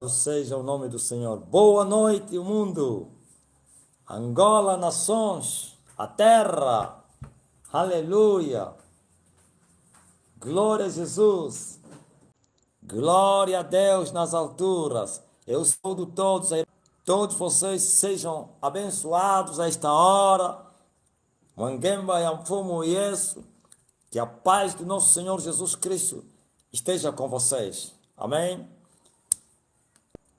Seja o nome do Senhor. Boa noite, o mundo. Angola, nações, a terra. Aleluia. Glória a Jesus. Glória a Deus nas alturas. Eu saúdo todos. Todos vocês sejam abençoados a esta hora. Mangemba Yamfumo Yesu. Que a paz do nosso Senhor Jesus Cristo esteja com vocês. Amém.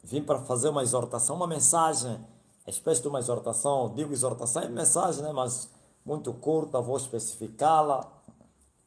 Vim para fazer uma exortação, uma mensagem, espécie de uma exortação, digo exortação é mensagem, né? Mas muito curta, vou especificá-la,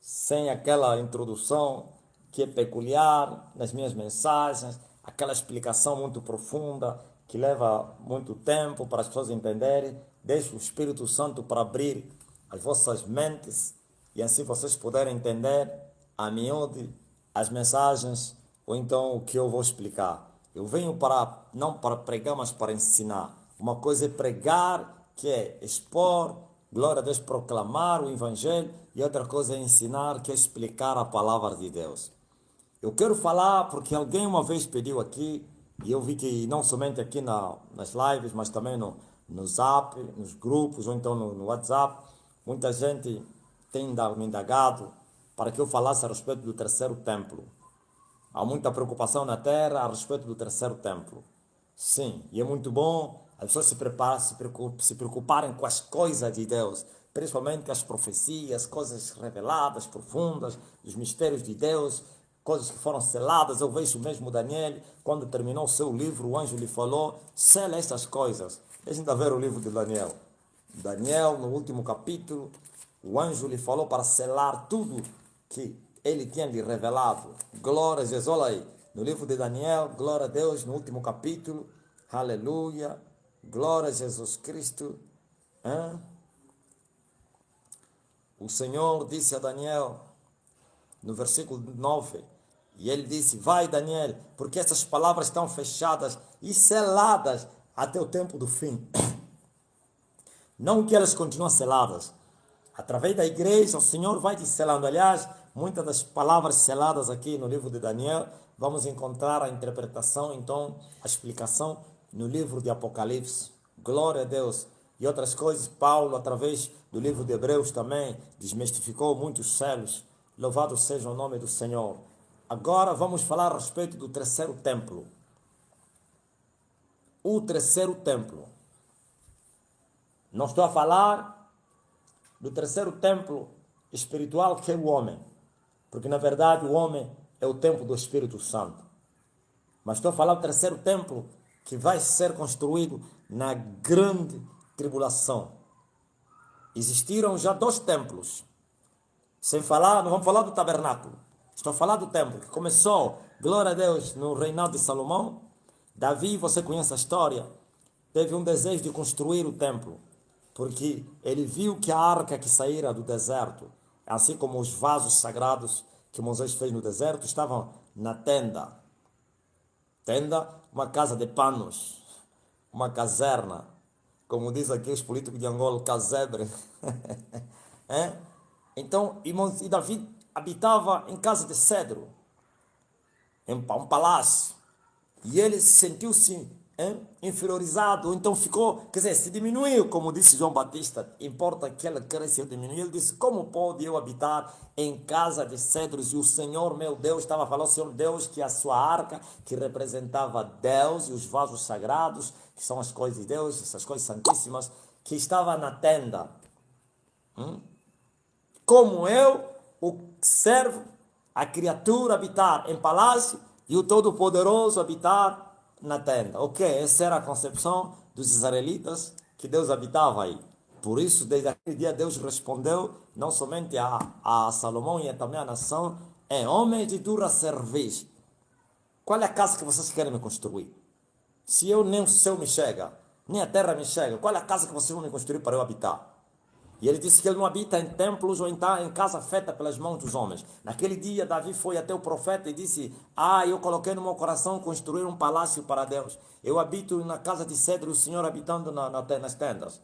sem aquela introdução que é peculiar nas minhas mensagens, aquela explicação muito profunda, que leva muito tempo para as pessoas entenderem. Deixe o Espírito Santo para abrir as vossas mentes e assim vocês puderem entender a miúde as mensagens ou então o que eu vou explicar. Eu venho para, não para pregar, mas para ensinar. Uma coisa é pregar, que é expor, glória a Deus, proclamar o Evangelho, e outra coisa é ensinar, que é explicar a palavra de Deus. Eu quero falar porque alguém uma vez pediu aqui, e eu vi que não somente aqui nas lives, mas também no Zap, nos grupos, ou então no WhatsApp, muita gente tem me indagado para que eu falasse a respeito do terceiro templo. Há muita preocupação na terra a respeito do terceiro templo. Sim, e é muito bom as pessoas se preocuparem com as coisas de Deus, principalmente as profecias, coisas reveladas, profundas, os mistérios de Deus, coisas que foram seladas. Eu vejo mesmo Daniel, quando terminou o seu livro, o anjo lhe falou: sela estas coisas. Deixa eu ver o livro de Daniel. Daniel, no último capítulo, o anjo lhe falou para selar tudo que ele tinha lhe revelado. Glória a Jesus. Olha aí, no livro de Daniel, glória a Deus, no último capítulo, aleluia, glória a Jesus Cristo. O Senhor disse a Daniel, no versículo 9, e ele disse: vai, Daniel, porque essas palavras estão fechadas e seladas até o tempo do fim. Não que elas continuem seladas. Através da igreja, o Senhor vai te selando. Aliás, muitas das palavras seladas aqui no livro de Daniel, vamos encontrar a interpretação, então, a explicação no livro de Apocalipse. Glória a Deus. E outras coisas, Paulo, através do livro de Hebreus também, desmistificou muitos selos. Louvado seja o nome do Senhor. Agora vamos falar a respeito do terceiro templo. O terceiro templo. Não estou a falar do terceiro templo espiritual, que é o homem, porque na verdade o homem é o templo do Espírito Santo. Mas estou a falar do terceiro templo que vai ser construído na grande tribulação. Existiram já dois templos, sem falar, não vamos falar do tabernáculo, estou a falar do templo que começou, glória a Deus, no reinado de Salomão. Davi, você conhece a história, teve um desejo de construir o templo, porque ele viu que a arca que saíra do deserto, assim como os vasos sagrados que Moisés fez no deserto, estavam na tenda. Tenda, uma casa de panos, uma caserna, como diz aqui os políticos de Angola, casebre. Então, e Davi habitava em casa de cedro, em um palácio, e ele sentiu-se inferiorizado, então ficou, quer dizer, se diminuiu, como disse João Batista, importa que ela cresça ou diminui. Ele disse: como pode eu habitar em casa de cedros? E o Senhor meu Deus, estava a falar o Senhor Deus, que a sua arca, que representava Deus, e os vasos sagrados, que são as coisas de Deus, essas coisas santíssimas, que estava na tenda. Como eu, o servo, a criatura habitar em palácio, e o Todo-Poderoso habitar na tenda. Ok, essa era a concepção dos israelitas, que Deus habitava aí. Por isso, desde aquele dia, Deus respondeu não somente a Salomão e também à nação: homens de dura cerviz, qual é a casa que vocês querem me construir? Se eu nem o céu me chega, nem a terra me chega, qual é a casa que vocês vão me construir para eu habitar? E ele disse que ele não habita em templos ou em casa feita pelas mãos dos homens. Naquele dia, Davi foi até o profeta e disse: eu coloquei no meu coração construir um palácio para Deus. Eu habito na casa de cedro, o Senhor habitando nas tendas.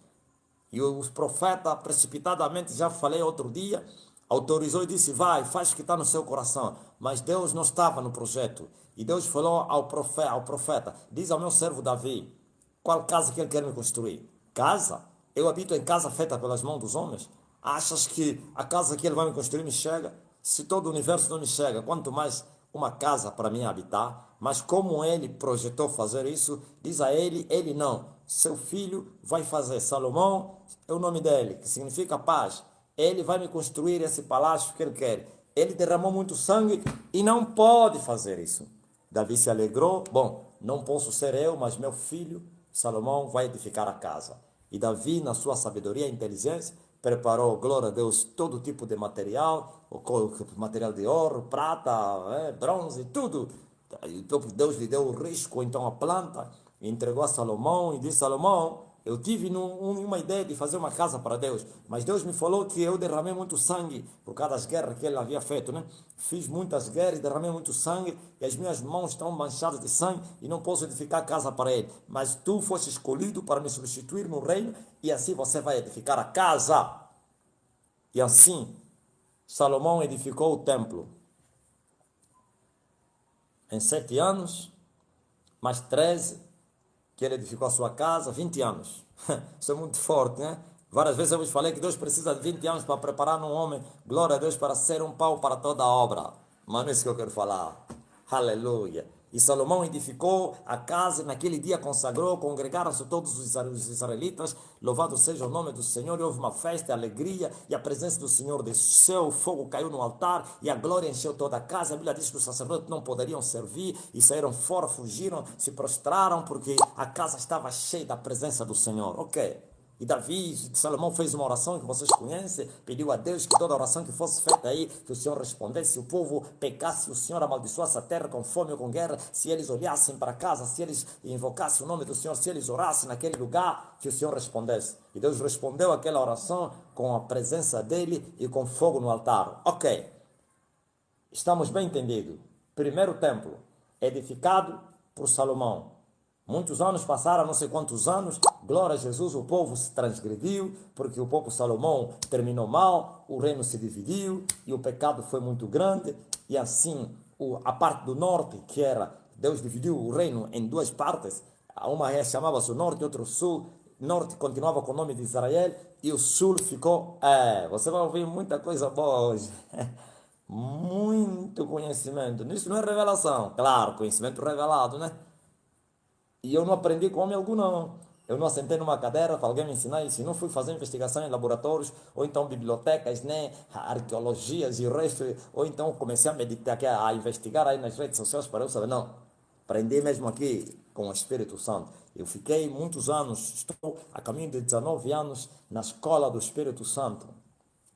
E o profeta, precipitadamente, já falei outro dia, autorizou e disse, vai, faz o que está no seu coração. Mas Deus não estava no projeto. E Deus falou ao profeta, diz ao meu servo Davi, qual casa que ele quer me construir? Casa? Eu habito em casa feita pelas mãos dos homens? Achas que a casa que ele vai me construir me chega? Se todo o universo não me chega, quanto mais uma casa para mim habitar. Mas como ele projetou fazer isso, diz a ele, ele não. Seu filho vai fazer. Salomão é o nome dele, que significa paz. Ele vai me construir esse palácio que ele quer. Ele derramou muito sangue e não pode fazer isso. Davi se alegrou. Bom, não posso ser eu, mas meu filho Salomão vai edificar a casa. E Davi, na sua sabedoria e inteligência, preparou, glória a Deus, todo tipo de material, material de ouro, prata, bronze, tudo. E Deus lhe deu o risco, então a planta, e entregou a Salomão e disse, Salomão, eu tive uma ideia de fazer uma casa para Deus, mas Deus me falou que eu derramei muito sangue por causa das guerras que ele havia feito, né? Fiz muitas guerras, derramei muito sangue e as minhas mãos estão manchadas de sangue e não posso edificar casa para ele. Mas tu foste escolhido para me substituir no reino e assim você vai edificar a casa. E assim, Salomão edificou o templo. Em 7 anos, mais 13, que ele edificou a sua casa, 20 anos. Isso é muito forte, né? Várias vezes eu vos falei que Deus precisa de 20 anos para preparar um homem, glória a Deus, para ser um pau para toda a obra. Mas não é isso que eu quero falar. Aleluia. E Salomão edificou a casa, naquele dia consagrou, congregaram-se todos os israelitas, louvado seja o nome do Senhor, e houve uma festa, alegria, e a presença do Senhor desceu, o fogo caiu no altar, e a glória encheu toda a casa. A Bíblia diz que os sacerdotes não poderiam servir, e saíram fora, fugiram, se prostraram, porque a casa estava cheia da presença do Senhor. Ok. E Davi, Salomão fez uma oração que vocês conhecem, pediu a Deus que toda oração que fosse feita aí, que o Senhor respondesse, se o povo pecasse, o Senhor amaldiçoasse a terra com fome ou com guerra, se eles olhassem para casa, se eles invocassem o nome do Senhor, se eles orassem naquele lugar, que o Senhor respondesse. E Deus respondeu aquela oração com a presença dele e com fogo no altar. Ok, estamos bem entendidos. Primeiro templo, edificado por Salomão. Muitos anos passaram, não sei quantos anos, glória a Jesus, o povo se transgrediu, porque o povo Salomão terminou mal, o reino se dividiu, e o pecado foi muito grande, e assim, a parte do norte, que era, Deus dividiu o reino em 2 partes, uma chamava-se o norte, outra o sul, norte continuava com o nome de Israel, e o sul ficou, você vai ouvir muita coisa boa hoje, muito conhecimento, isso não é revelação, claro, conhecimento revelado, né? E eu não aprendi com homem algum, não. Eu não assentei numa cadeira para alguém me ensinar isso. Não fui fazer investigação em laboratórios, ou então bibliotecas, né? Arqueologias e o resto. Ou então comecei a meditar, a investigar aí nas redes sociais para eu saber. Não. Aprendi mesmo aqui com o Espírito Santo. Eu fiquei muitos anos, estou a caminho de 19 anos na escola do Espírito Santo.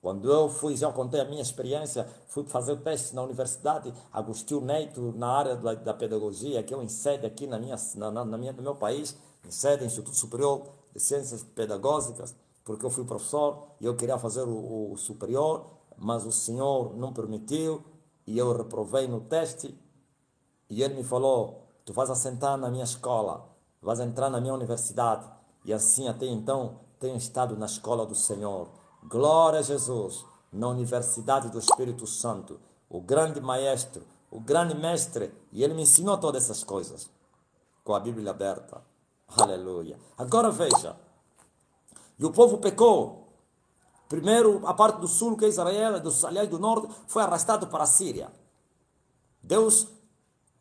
Quando eu fui, já contei a minha experiência, fui fazer o teste na Universidade Agostinho Neto, na área da pedagogia, que eu em sede aqui no meu país, em sede, Instituto Superior de Ciências Pedagógicas, porque eu fui professor e eu queria fazer o superior, mas o senhor não permitiu e eu reprovei no teste e ele me falou, tu vais assentar na minha escola, vais entrar na minha universidade e assim até então tenho estado na escola do Senhor. Glória a Jesus, na Universidade do Espírito Santo, o grande maestro, o grande mestre, e ele me ensinou todas essas coisas, com a Bíblia aberta. Aleluia. Agora veja, e o povo pecou. Primeiro, a parte do sul, que é Israel, aliás do norte, foi arrastado para a Síria. Deus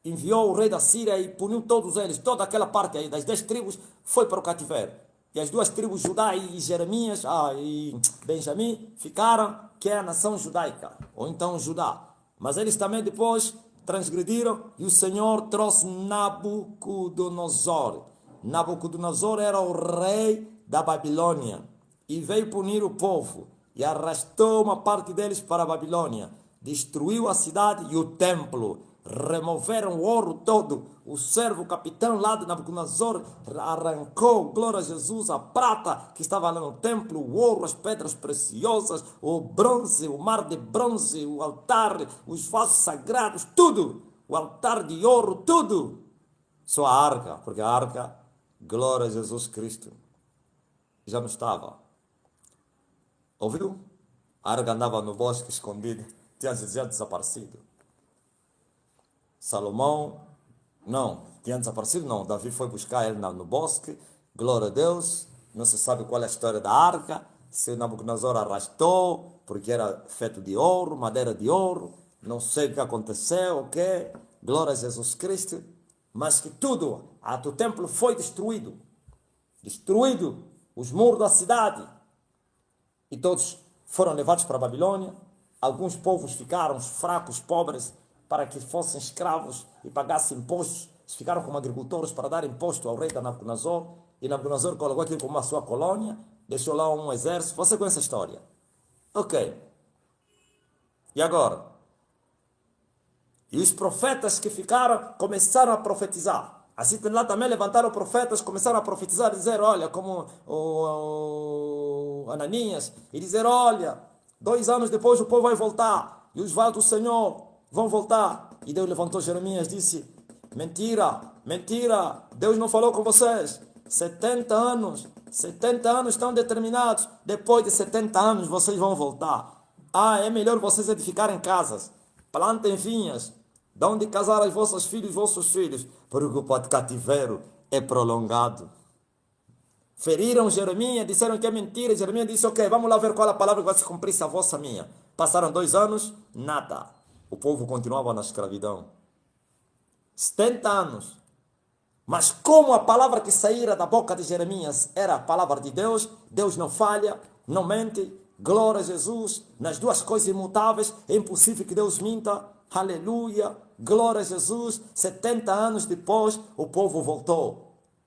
enviou o rei da Síria e puniu todos eles, toda aquela parte aí, das 10 tribos, foi para o cativeiro. E as 2 tribos, Judá e Jeremias, e Benjamim, ficaram, que é a nação judaica, ou então Judá. Mas eles também depois transgrediram e o Senhor trouxe Nabucodonosor. Nabucodonosor era o rei da Babilônia e veio punir o povo e arrastou uma parte deles para a Babilônia. Destruiu a cidade e o templo. Removeram o ouro todo. O servo capitão lá de Nabucodonosor arrancou, glória a Jesus, a prata que estava lá no templo, o ouro, as pedras preciosas, o bronze, o mar de bronze, o altar, os vasos sagrados, tudo. O altar de ouro, tudo. Só a arca, porque a arca, glória a Jesus Cristo, já não estava. Ouviu? A arca andava no bosque escondida, tinha já desaparecido. Salomão, não, tinha desaparecido, não. Davi foi buscar ele no bosque, glória a Deus. Não se sabe qual é a história da arca, se o Nabucodonosor arrastou, porque era feito de ouro, madeira de ouro, não sei o que aconteceu, ok? Glória a Jesus Cristo. Mas que tudo, o templo foi destruído. Destruído os muros da cidade. E todos foram levados para a Babilônia. Alguns povos ficaram fracos, pobres, para que fossem escravos e pagassem impostos. Eles ficaram como agricultores para dar imposto ao rei da Nabucodonosor. E Nabucodonosor colocou aquilo como a sua colônia, deixou lá um exército. Você conhece a história? Ok. E agora? E os profetas que ficaram começaram a profetizar. Assim lá também levantaram profetas, começaram a profetizar, dizer, olha, como o Ananias, e dizer, olha, 2 anos depois o povo vai voltar, e os vasos do Senhor vão voltar. E Deus levantou Jeremias e disse, mentira, mentira, Deus não falou com vocês. 70 anos estão determinados, depois de 70 anos vocês vão voltar. É melhor vocês edificarem casas, plantem vinhas, dão de casar as vossas filhas e vossos filhos, porque o cativeiro é prolongado. Feriram Jeremias, disseram que é mentira. Jeremias disse, ok, vamos lá ver qual é a palavra que vai se cumprir, se a vossa minha. Passaram 2 anos, nada. O povo continuava na escravidão. 70 anos. Mas como a palavra que saíra da boca de Jeremias era a palavra de Deus, Deus não falha, não mente, glória a Jesus, nas 2 coisas imutáveis, é impossível que Deus minta, aleluia, glória a Jesus. 70 anos depois, o povo voltou.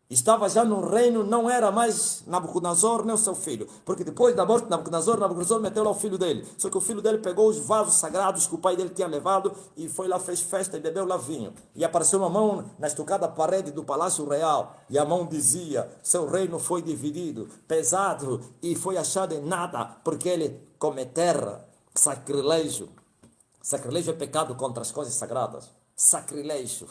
Estava já no reino, não era mais Nabucodonosor nem o seu filho, porque depois da morte de Nabucodonosor meteu lá o filho dele. Só que o filho dele pegou os vasos sagrados que o pai dele tinha levado e foi lá, fez festa e bebeu lá vinho. E apareceu uma mão na estucada parede do palácio real, e a mão dizia, seu reino foi dividido, pesado, e foi achado em nada, porque ele cometera sacrilégio. Sacrilégio é pecado contra as coisas sagradas. Sacrilégio.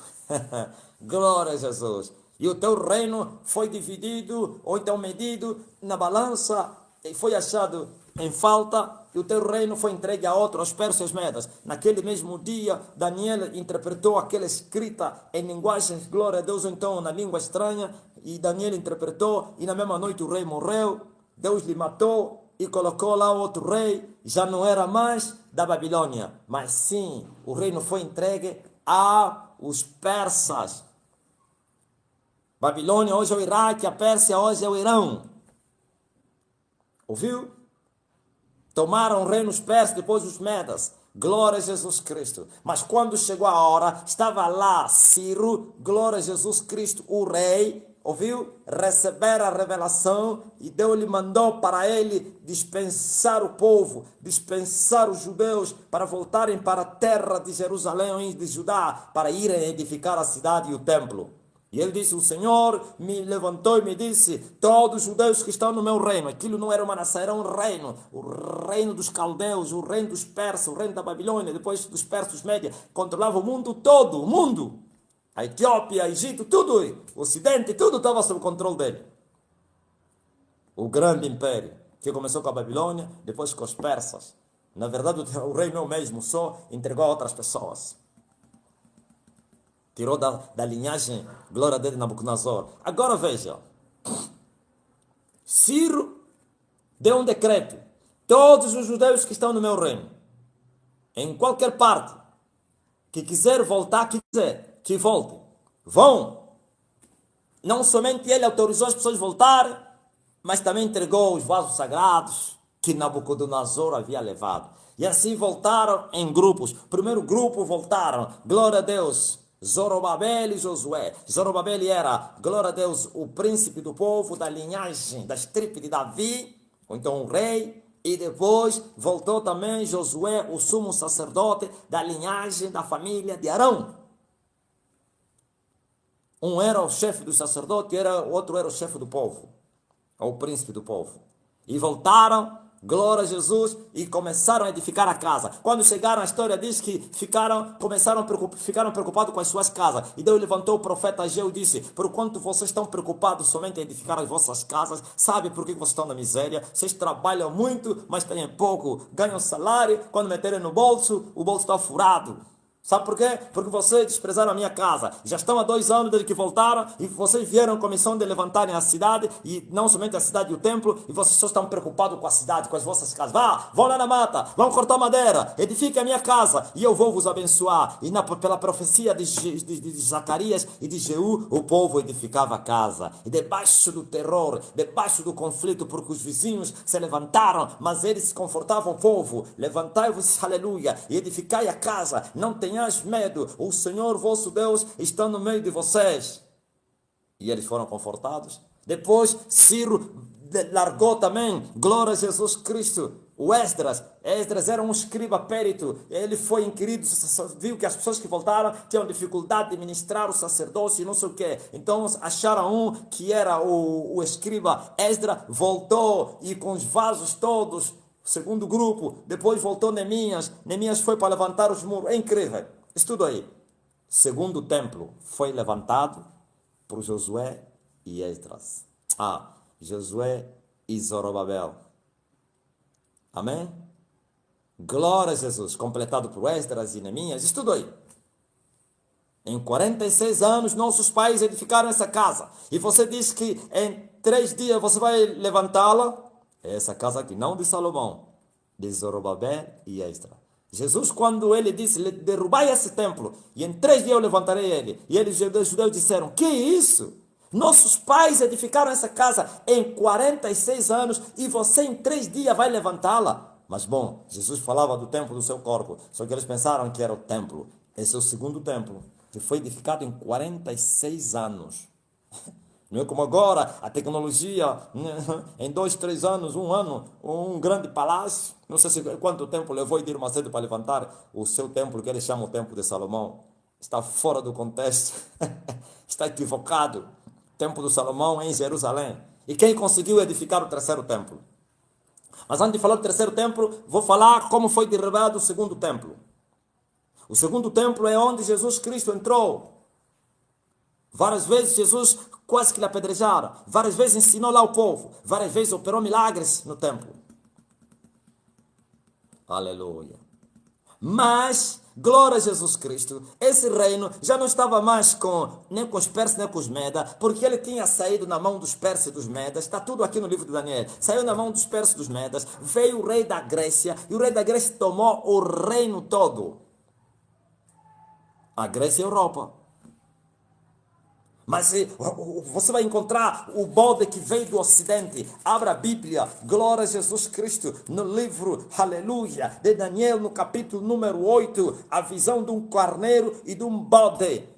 Glória a Jesus. E o teu reino foi dividido, ou então medido na balança, e foi achado em falta, e o teu reino foi entregue a outro, aos persas medas. Naquele mesmo dia, Daniel interpretou aquela escrita em linguagens, glória a Deus, ou então na língua estranha, e Daniel interpretou, e na mesma noite o rei morreu, Deus lhe matou, e colocou lá outro rei, já não era mais da Babilônia, mas sim, o reino foi entregue aos persas. Babilônia hoje é o Iraque, a Pérsia hoje é o Irão. Ouviu? Tomaram o reino os persas, depois os medas. Glória a Jesus Cristo. Mas quando chegou a hora, estava lá Ciro, glória a Jesus Cristo, o rei, ouviu? Receber a revelação, e Deus lhe mandou para ele dispensar o povo, dispensar os judeus para voltarem para a terra de Jerusalém e de Judá, para irem edificar a cidade e o templo. E ele disse, o Senhor me levantou e me disse, todos os judeus que estão no meu reino, aquilo não era uma nação, era um reino, o reino dos caldeus, o reino dos persas, o reino da Babilônia, depois dos persas, os médias, controlava o mundo todo, o mundo. A Etiópia, o Egito, tudo, o Ocidente, tudo estava sob o controle dele. O grande império, que começou com a Babilônia, depois com os persas. Na verdade, o reino é o mesmo, só entregou a outras pessoas. Tirou da linhagem, glória a Deus, de Nabucodonosor. Agora veja, Ciro deu um decreto. Todos os judeus que estão no meu reino, em qualquer parte, que quiser voltar, que voltem. Vão. Não somente ele autorizou as pessoas a voltarem, mas também entregou os vasos sagrados que Nabucodonosor havia levado. E assim voltaram em grupos. Primeiro grupo voltaram, glória a Deus, Zorobabel e Josué. Zorobabel era, glória a Deus, o príncipe do povo, da linhagem, da estirpe de Davi, ou então o rei. E depois voltou também Josué, o sumo sacerdote, da linhagem, da família de Arão. Um era o chefe do sacerdote, o outro era o chefe do povo, ou o príncipe do povo. E voltaram, glória a Jesus, e começaram a edificar a casa. Quando chegaram, a história diz que ficaram preocupados com as suas casas. E Deus levantou o profeta Ageu e disse: por quanto vocês estão preocupados somente em edificar as vossas casas, sabe por que vocês estão na miséria? Vocês trabalham muito, mas têm pouco, ganham salário, quando meterem no bolso, o bolso está furado. Sabe por quê? Porque vocês desprezaram a minha casa. Já estão há 2 anos desde que voltaram e vocês vieram com a missão de levantarem a cidade, e não somente a cidade e o templo, e vocês só estão preocupados com a cidade, com as vossas casas. Vão lá na mata, vão cortar madeira, edifiquem a minha casa e eu vou vos abençoar. E pela profecia de Zacarias e de Jeú, o povo edificava a casa. E debaixo do terror, debaixo do conflito, porque os vizinhos se levantaram, mas eles confortavam o povo: levantai-vos, aleluia, e edificai a casa, não tenhais medo, o Senhor vosso Deus está no meio de vocês. E eles foram confortados. Depois Ciro largou também, glória a Jesus Cristo, o Esdras. Esdras era um escriba périto. Ele foi inquirido, viu que as pessoas que voltaram tinham dificuldade de ministrar o sacerdócio e não sei o quê. Então acharam um que era o escriba Esdras, voltou e com os vasos todos, segundo grupo. Depois voltou Neemias. Neemias foi para levantar os muros. É incrível. Estuda aí. Segundo templo foi levantado por Josué e Esdras. Josué e Zorobabel. Amém? Glória a Jesus. Completado por Esdras e Neemias. Estuda aí. Em 46 anos, nossos pais edificaram essa casa. E você diz que em 3 dias você vai levantá-la? Essa casa aqui, não de Salomão, de Zorobabel e Esdras. Jesus, quando ele disse: derrubai esse templo, e em 3 dias eu levantarei ele. E eles, os judeus, disseram: que isso? Nossos pais edificaram essa casa em 46 anos, e você em 3 dias vai levantá-la? Mas bom, Jesus falava do templo do seu corpo, só que eles pensaram que era o templo. Esse é o segundo templo, que foi edificado em 46 anos. Não é como agora, a tecnologia, em 2, 3 anos, 1 ano, um grande palácio. Não sei quanto tempo levou Edir Macedo para levantar o seu templo, que ele chama o Templo de Salomão. Está fora do contexto, está equivocado. O Templo de Salomão é em Jerusalém. E quem conseguiu edificar o 3º templo? Mas antes de falar do 3º templo, vou falar como foi derribado o 2º templo. O 2º templo é onde Jesus Cristo entrou. Várias vezes Jesus quase que lhe apedrejaram. Várias vezes ensinou lá o povo. Várias vezes operou milagres no templo. Aleluia. Mas, glória a Jesus Cristo, esse reino já não estava mais nem com os persas, nem com os medas, porque ele tinha saído na mão dos persas e dos medas. Está tudo aqui no livro de Daniel. Saiu na mão dos persas e dos medas. Veio o rei da Grécia, e o rei da Grécia tomou o reino todo. A Grécia e a Europa. Mas você vai encontrar o bode que veio do ocidente. Abra a Bíblia, glória a Jesus Cristo, no livro, aleluia, de Daniel, no capítulo número 8, a visão de um carneiro e de um bode.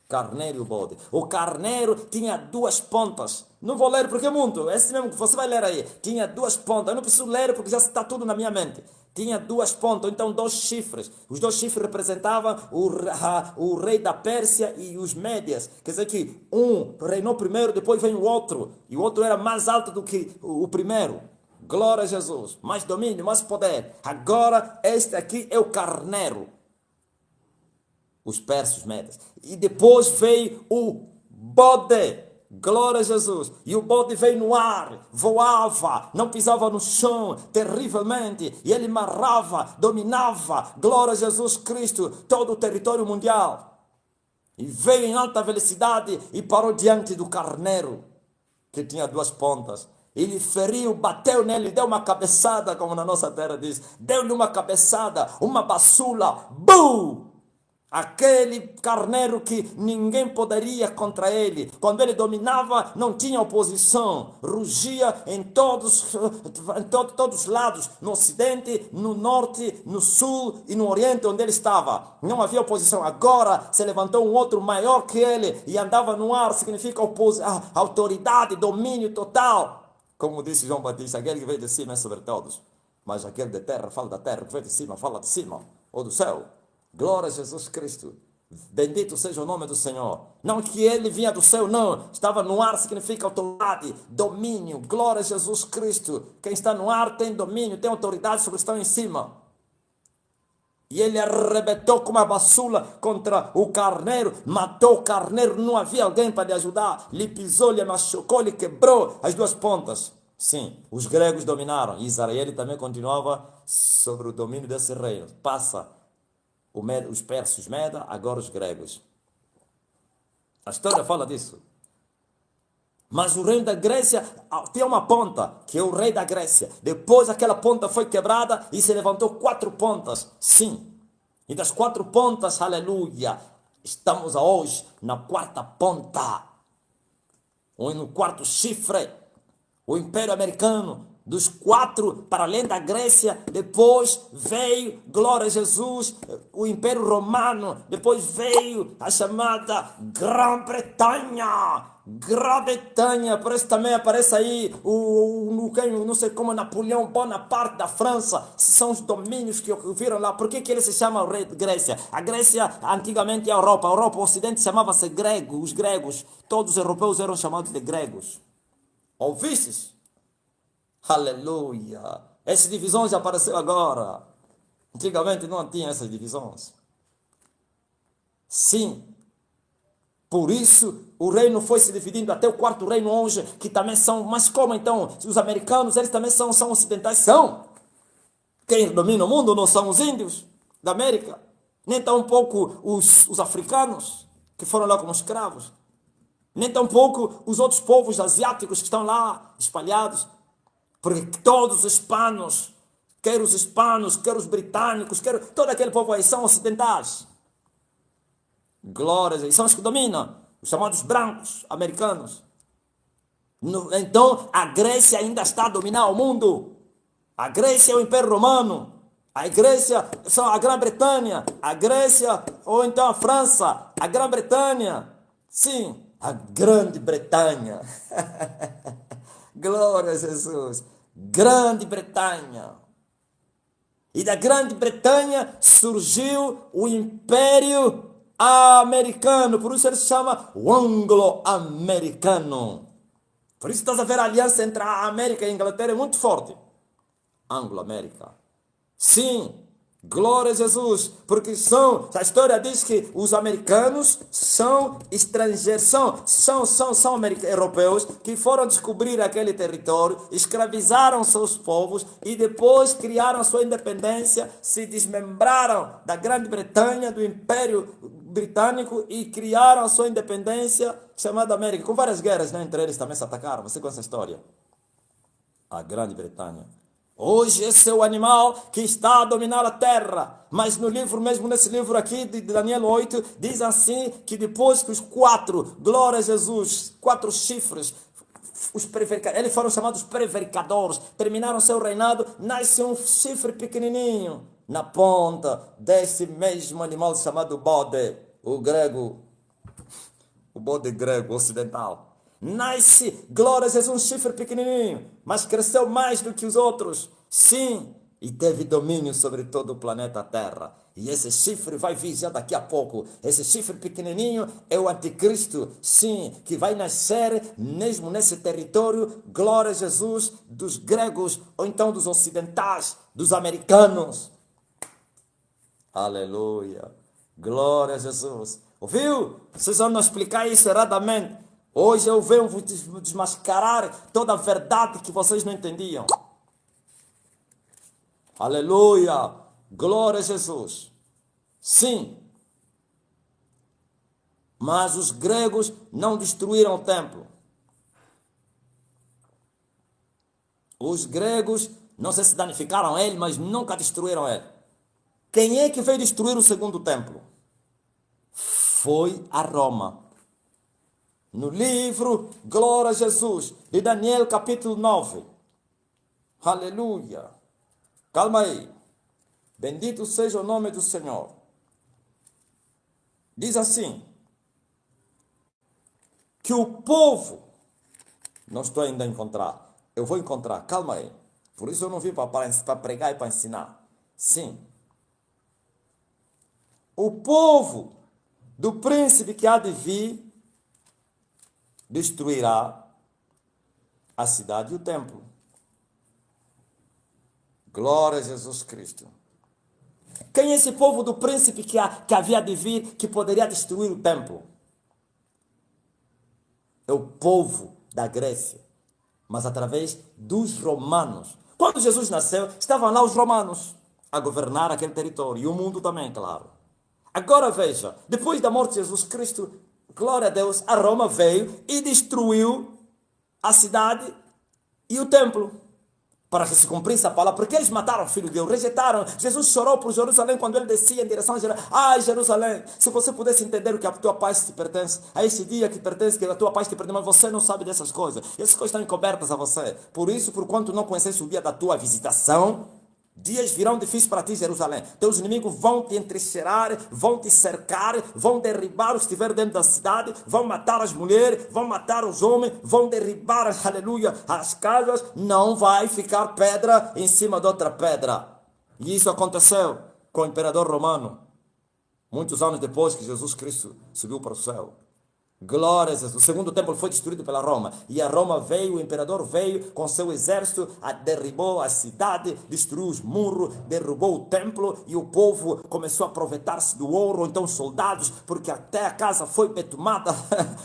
Carneiro e o bode. O carneiro tinha 2 pontas. Não vou ler porque é muito. Esse mesmo que você vai ler aí. Tinha 2 pontas. Eu não preciso ler porque já está tudo na minha mente. Tinha 2 pontas, então 2 chifres. Os 2 chifres representavam o rei da Pérsia e os médias. Quer dizer que um reinou primeiro, depois vem o outro. E o outro era mais alto do que o primeiro. Glória a Jesus. Mais domínio, mais poder. Agora este aqui é o carneiro. Os persas, os médias. E depois veio o bode. Glória a Jesus. E o bode veio no ar, voava, não pisava no chão, terrivelmente. E ele marrava, dominava, glória a Jesus Cristo, todo o território mundial. E veio em alta velocidade e parou diante do carneiro, que tinha 2 pontas. Ele feriu, bateu nele, deu uma cabeçada, como na nossa terra diz. Deu-lhe uma cabeçada, uma basula, bum! Aquele carneiro que ninguém poderia contra ele. Quando ele dominava, não tinha oposição. Rugia em todos os lados. No ocidente, no norte, no sul e no oriente, onde ele estava. Não havia oposição. Agora se levantou um outro maior que ele e andava no ar. Significa autoridade, domínio total. Como disse João Batista, aquele que veio de cima é sobre todos. Mas aquele de terra fala da terra, que veio de cima fala de cima ou do céu. Glória a Jesus Cristo. Bendito seja o nome do Senhor. Não que ele vinha do céu, não. Estava no ar, significa autoridade, domínio. Glória a Jesus Cristo. Quem está no ar tem domínio, tem autoridade sobre os que estão em cima. E ele arrebentou com uma baçula contra o carneiro, matou o carneiro, não havia alguém para lhe ajudar. Lhe pisou, lhe machucou, lhe quebrou as duas pontas. Sim, os gregos dominaram. Israel também continuava sobre o domínio desse reino. Passa os persas, os Meda, agora os gregos. A história fala disso. Mas o reino da Grécia tinha uma ponta, que é o rei da Grécia. Depois aquela ponta foi quebrada e se levantou 4 pontas. Sim. E das 4 pontas, aleluia, estamos hoje na 4ª ponta. Ou no 4º chifre. O Império Americano, dos 4 para além da Grécia, depois veio, glória a Jesus, o Império Romano, depois veio a chamada Grã-Bretanha. Grã-Bretanha, por isso também aparece aí não sei como, Napoleão Bonaparte da França. São os domínios que viram lá. Por que ele se chama o rei de Grécia? A Grécia antigamente é a Europa, o Ocidente chamava-se grego, os gregos, todos os europeus eram chamados de gregos. Ouvistes? Aleluia! Essas divisões apareceram agora. Antigamente não tinha essas divisões. Sim. Por isso, o reino foi se dividindo até o 4º reino hoje, que também são... Mas como então? Os americanos, eles também são ocidentais? São. Quem domina o mundo não são os índios da América. Nem tampouco os africanos, que foram lá como escravos. Nem tampouco os outros povos asiáticos que estão lá espalhados. Porque todos os hispanos, quer os britânicos, todo aquele povo aí são ocidentais. Glórias, e são os que dominam, os chamados brancos americanos. Então, a Grécia ainda está a dominar o mundo. A Grécia é o Império Romano. A Grécia são a Grã-Bretanha. A Grécia, ou então a França. A Grã-Bretanha. Sim, a Grande Bretanha. Glória a Jesus. Grande Bretanha. E da Grande Bretanha surgiu o Império Americano. Por isso ele se chama o Anglo-Americano. Por isso estás a ver a aliança entre a América e a Inglaterra é muito forte. Anglo-América. Sim. Glória a Jesus, porque a história diz que os americanos são estrangeiros, são europeus que foram descobrir aquele território, escravizaram seus povos e depois criaram sua independência, se desmembraram da Grã-Bretanha, do Império Britânico e criaram a sua independência chamada América, com várias guerras, né? Entre eles também se atacaram. Você conhece a história? A Grã-Bretanha. Hoje esse é o animal que está a dominar a terra. Mas no livro, mesmo nesse livro aqui de Daniel 8, diz assim que depois que os 4, glória a Jesus, 4 chifres, eles foram chamados prevaricadores, terminaram seu reinado, nasce um chifre pequenininho na ponta desse mesmo animal chamado bode, o bode grego ocidental. Nasce, glória a Jesus, um chifre pequenininho, mas cresceu mais do que os outros. Sim, e teve domínio sobre todo o planeta Terra. E esse chifre vai vir já daqui a pouco. Esse chifre pequenininho é o anticristo, sim, que vai nascer mesmo nesse território, glória a Jesus, dos gregos, ou então dos ocidentais, dos americanos. Aleluia, glória a Jesus. Ouviu? Vocês vão não explicar isso erradamente. Hoje eu venho desmascarar toda a verdade que vocês não entendiam. Aleluia! Glória a Jesus! Sim. Mas os gregos não destruíram o templo. Os gregos, não sei se danificaram ele, mas nunca destruíram ele. Quem é que veio destruir o segundo templo? Foi a Roma. No livro, glória a Jesus, de Daniel capítulo 9. Aleluia. Calma aí. Bendito seja o nome do Senhor. Diz assim, que o povo, não estou ainda a encontrar, eu vou encontrar, calma aí. Por isso eu não vim para pregar e para ensinar. Sim. O povo do príncipe que há de vir, destruirá a cidade e o templo. Glória a Jesus Cristo. Quem é esse povo do príncipe que havia de vir, que poderia destruir o templo? É o povo da Grécia, mas através dos romanos. Quando Jesus nasceu, estavam lá os romanos a governar aquele território, e o mundo também, claro. Agora veja, depois da morte de Jesus Cristo, glória a Deus, a Roma veio e destruiu a cidade e o templo, para que se cumprisse a palavra, porque eles mataram o Filho de Deus, rejeitaram. Jesus chorou por Jerusalém quando ele descia em direção a Jerusalém. Ai, Jerusalém, se você pudesse entender o que a tua paz te pertence, a esse dia que pertence, que a tua paz te pertence, mas você não sabe dessas coisas. Essas coisas estão encobertas a você. Por isso, por quanto não conhecesse o dia da tua visitação, dias virão difíceis para ti, Jerusalém. Teus inimigos vão te entrincheirar, vão te cercar, vão derribar os que estiverem dentro da cidade, vão matar as mulheres, vão matar os homens, vão derribar, aleluia, as casas. Não vai ficar pedra em cima de outra pedra. E isso aconteceu com o imperador romano, muitos anos depois que Jesus Cristo subiu para o céu. Glória a Jesus. O segundo templo foi destruído pela Roma. E a Roma veio, o imperador veio com seu exército, derribou a cidade, destruiu os muros, derrubou o templo, e o povo começou a aproveitar-se do ouro, então soldados, porque até a casa foi betumada,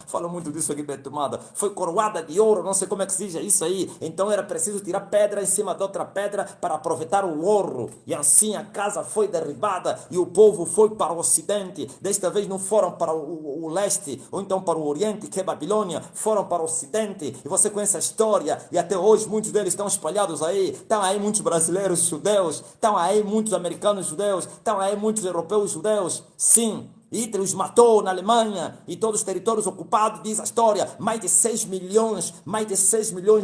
falo muito disso aqui, betumada, foi coroada de ouro, não sei como é que se diz isso aí, então era preciso tirar pedra em cima de outra pedra para aproveitar o ouro, e assim a casa foi derribada, e o povo foi para o ocidente. Desta vez não foram para o leste, ou então para o Oriente, que é Babilônia, foram para o Ocidente, e você conhece a história, e até hoje muitos deles estão espalhados aí. Estão aí muitos brasileiros judeus, estão aí muitos americanos judeus, estão aí muitos europeus judeus. Sim, Hitler os matou na Alemanha e todos os territórios ocupados, diz a história, mais de 6 milhões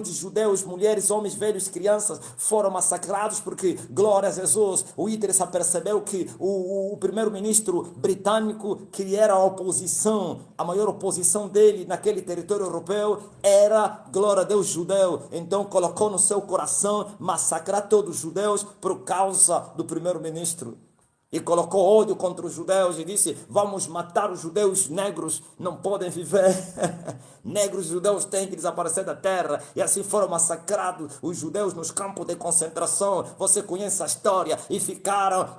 de judeus, mulheres, homens, velhos, crianças foram massacrados porque, glória a Jesus, o Hitler só percebeu que o primeiro-ministro britânico, que era a oposição, a maior oposição dele naquele território europeu, era, glória a Deus, judeu. Então colocou no seu coração massacrar todos os judeus por causa do primeiro-ministro. E colocou ódio contra os judeus e disse, vamos matar os judeus, negros não podem viver, negros e judeus têm que desaparecer da terra. E assim foram massacrados os judeus nos campos de concentração. Você conhece a história. E ficaram,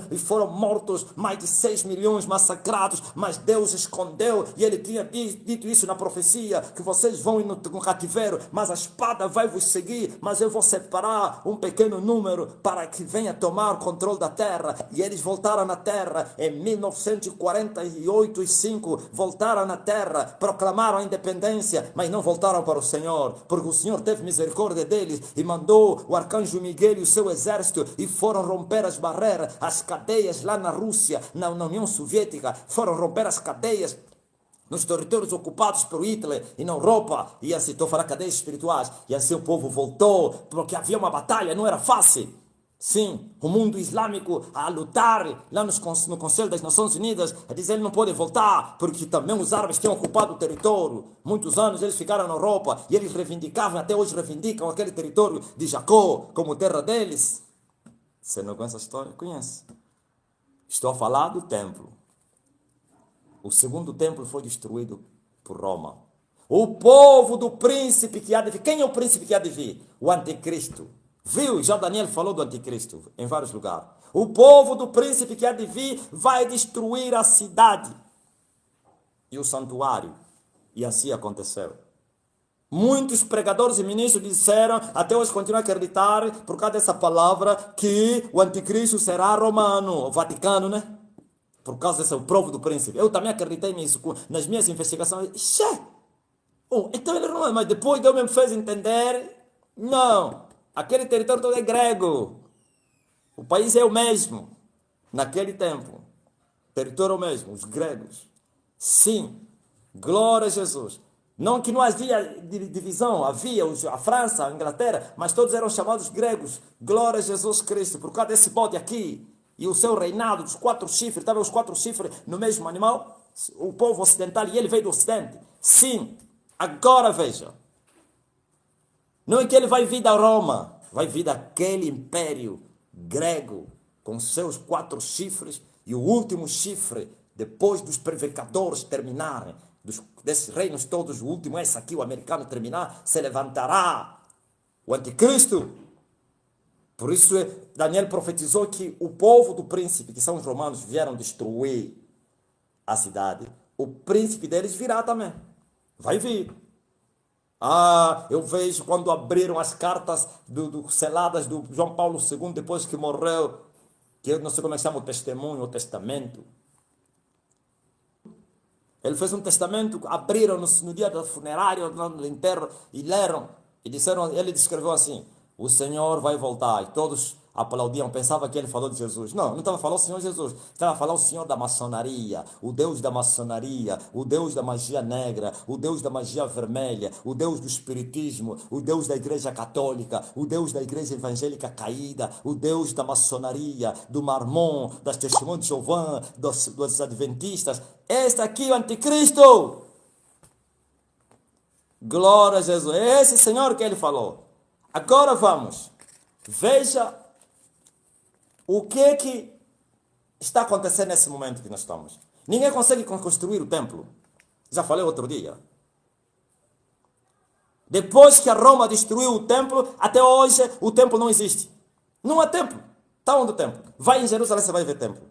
e foram mortos mais de 6 milhões massacrados, mas Deus escondeu, e ele tinha dito isso na profecia, que vocês vão ir no cativeiro, mas a espada vai vos seguir, mas eu vou separar um pequeno número para que venha tomar o controle da terra. E eles voltaram na terra em 1948 e 5, voltaram na terra, proclamaram a independência, mas não voltaram para o Senhor, porque o Senhor teve misericórdia deles e mandou o arcanjo Miguel e o seu exército, e foram romper as barreiras, as cadeias lá na Rússia, na União Soviética, foram romper as cadeias nos territórios ocupados por Hitler e na Europa, e assim, estou a falar cadeias espirituais, e assim o povo voltou, porque havia uma batalha, não era fácil. Sim, o mundo islâmico a lutar lá no Conselho das Nações Unidas, a dizer que ele não pode voltar, porque também os árabes tinham ocupado o território. Muitos anos eles ficaram na Europa e eles reivindicavam, até hoje reivindicam aquele território de Jacó como terra deles. Você não conhece a história? Conhece. Estou a falar do templo. O segundo templo foi destruído por Roma. O povo do príncipe que há de vir. Quem é o príncipe que há de vir? O anticristo. Viu? Já Daniel falou do anticristo em vários lugares. O povo do príncipe que há de vir vai destruir a cidade e o santuário. E assim aconteceu. Muitos pregadores e ministros disseram, até hoje continuam a acreditar, por causa dessa palavra, que o anticristo será romano, o Vaticano, né? Por causa desse povo do príncipe. Eu também acreditei nisso nas minhas investigações. Então ele não é, mas depois Deus me fez entender, não. Aquele território todo é grego. O país é o mesmo. Naquele tempo. O território é o mesmo. Os gregos. Sim. Glória a Jesus. Não que não havia divisão. Havia a França, a Inglaterra. Mas todos eram chamados gregos. Glória a Jesus Cristo. Por causa desse bode aqui. E o seu reinado dos 4 chifres. Estavam os 4 chifres no mesmo animal. O povo ocidental. E ele veio do ocidente. Sim. Agora veja. Não é que ele vai vir da Roma, vai vir daquele império grego, com seus 4 chifres, e o último chifre depois dos prevaricadores terminarem, desses reinos todos, o último, esse aqui, o americano, terminar, se levantará o anticristo. Por isso, Daniel profetizou que o povo do príncipe, que são os romanos, vieram destruir a cidade. O príncipe deles virá também. Vai vir. Eu vejo quando abriram as cartas seladas do João Paulo II, depois que morreu, que eu não sei como é que chama o testemunho, o testamento. Ele fez um testamento, abriram no dia do funerário, no enterro, e leram, e disseram, ele descreveu assim, o Senhor vai voltar, e todos aplaudiam, pensavam que ele falou de Jesus. Não estava falando o Senhor Jesus, estava falando o Senhor da maçonaria, o Deus da maçonaria, o Deus da magia negra, o Deus da magia vermelha, o Deus do espiritismo, o Deus da igreja católica, o Deus da igreja evangélica caída, o Deus da maçonaria, do Mormon, das testemunhas de Jeová, dos adventistas. Este aqui é o anticristo. Glória a Jesus. É esse Senhor que ele falou. Agora vamos. Veja o que está acontecendo nesse momento que nós estamos. Ninguém consegue construir o templo. Já falei outro dia. Depois que a Roma destruiu o templo, até hoje o templo não existe. Não há templo. Está onde o templo? Vai em Jerusalém, você vai ver templo.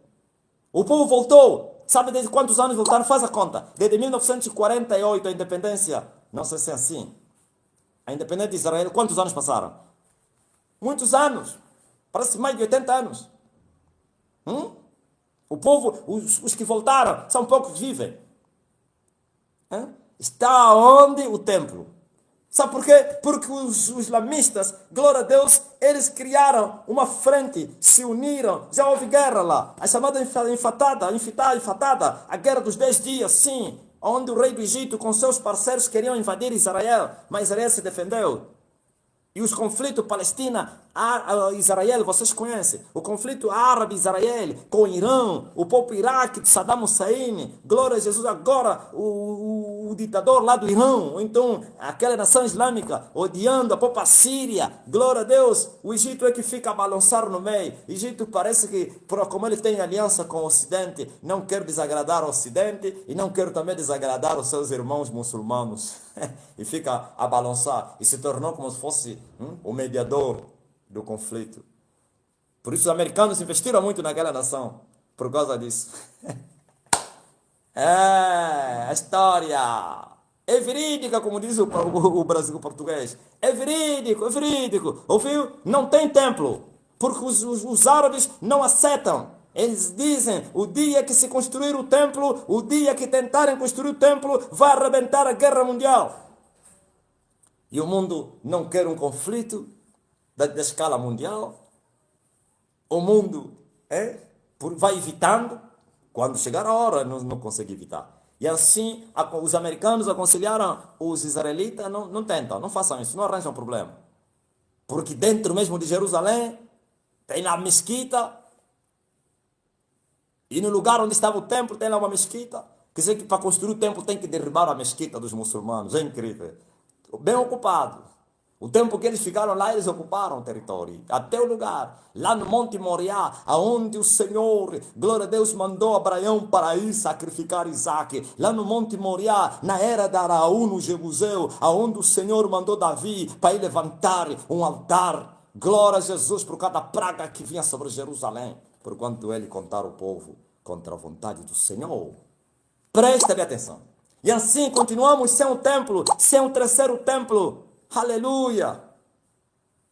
O povo voltou. Sabe desde quantos anos voltaram? Faz a conta. Desde 1948, a independência. Não sei se é assim. A independência de Israel, quantos anos passaram? Muitos anos. Parece mais de 80 anos. O povo, os que voltaram, são poucos que vivem. Está onde o templo? Sabe por quê? Porque os islamistas, glória a Deus, eles criaram uma frente, se uniram, já houve guerra lá. A chamada infatada, a guerra dos 10 dias, sim. Onde o rei do Egito com seus parceiros queriam invadir Israel, mas Israel se defendeu. E os conflitos Palestina-Israel, vocês conhecem. O conflito árabe-Israel com o Irã, o próprio Iraque de Saddam Hussein, glória a Jesus, agora o ditador lá do Irã, ou então aquela nação islâmica odiando a própria Síria, glória a Deus. O Egito é que fica a balançar no meio. O Egito parece que, como ele tem aliança com o Ocidente, não quer desagradar o Ocidente e não quer também desagradar os seus irmãos muçulmanos. E fica a balançar e se tornou como se fosse o mediador do conflito. Por isso os americanos investiram muito naquela nação, por causa disso. A história é verídica, como diz o Brasil, o português. É verídico, é verídico. Ouviu? Não tem templo, porque os árabes não aceitam. Eles dizem, o dia que se construir o templo, o dia que tentarem construir o templo, vai arrebentar a guerra mundial. E o mundo não quer um conflito da escala mundial. O mundo vai evitando. Quando chegar a hora, não consegue evitar. E assim, os americanos aconselharam os israelitas, não tentam, não façam isso, não arranjam problema. Porque dentro mesmo de Jerusalém, tem lá a mesquita. E no lugar onde estava o templo, tem lá uma mesquita. Quer dizer que para construir o templo tem que derribar a mesquita dos muçulmanos. É incrível. Bem ocupado. O tempo que eles ficaram lá, eles ocuparam o território. Até o lugar, lá no Monte Moriá, aonde o Senhor, glória a Deus, mandou Abraão para ir sacrificar Isaac. Lá no Monte Moriá, na era de Araú, no Jebuseu, aonde o Senhor mandou Davi para ir levantar um altar. Glória a Jesus por cada praga que vinha sobre Jerusalém. Porquanto ele contar o povo contra a vontade do Senhor. Preste atenção. E assim continuamos sem um templo, sem um terceiro templo. Aleluia!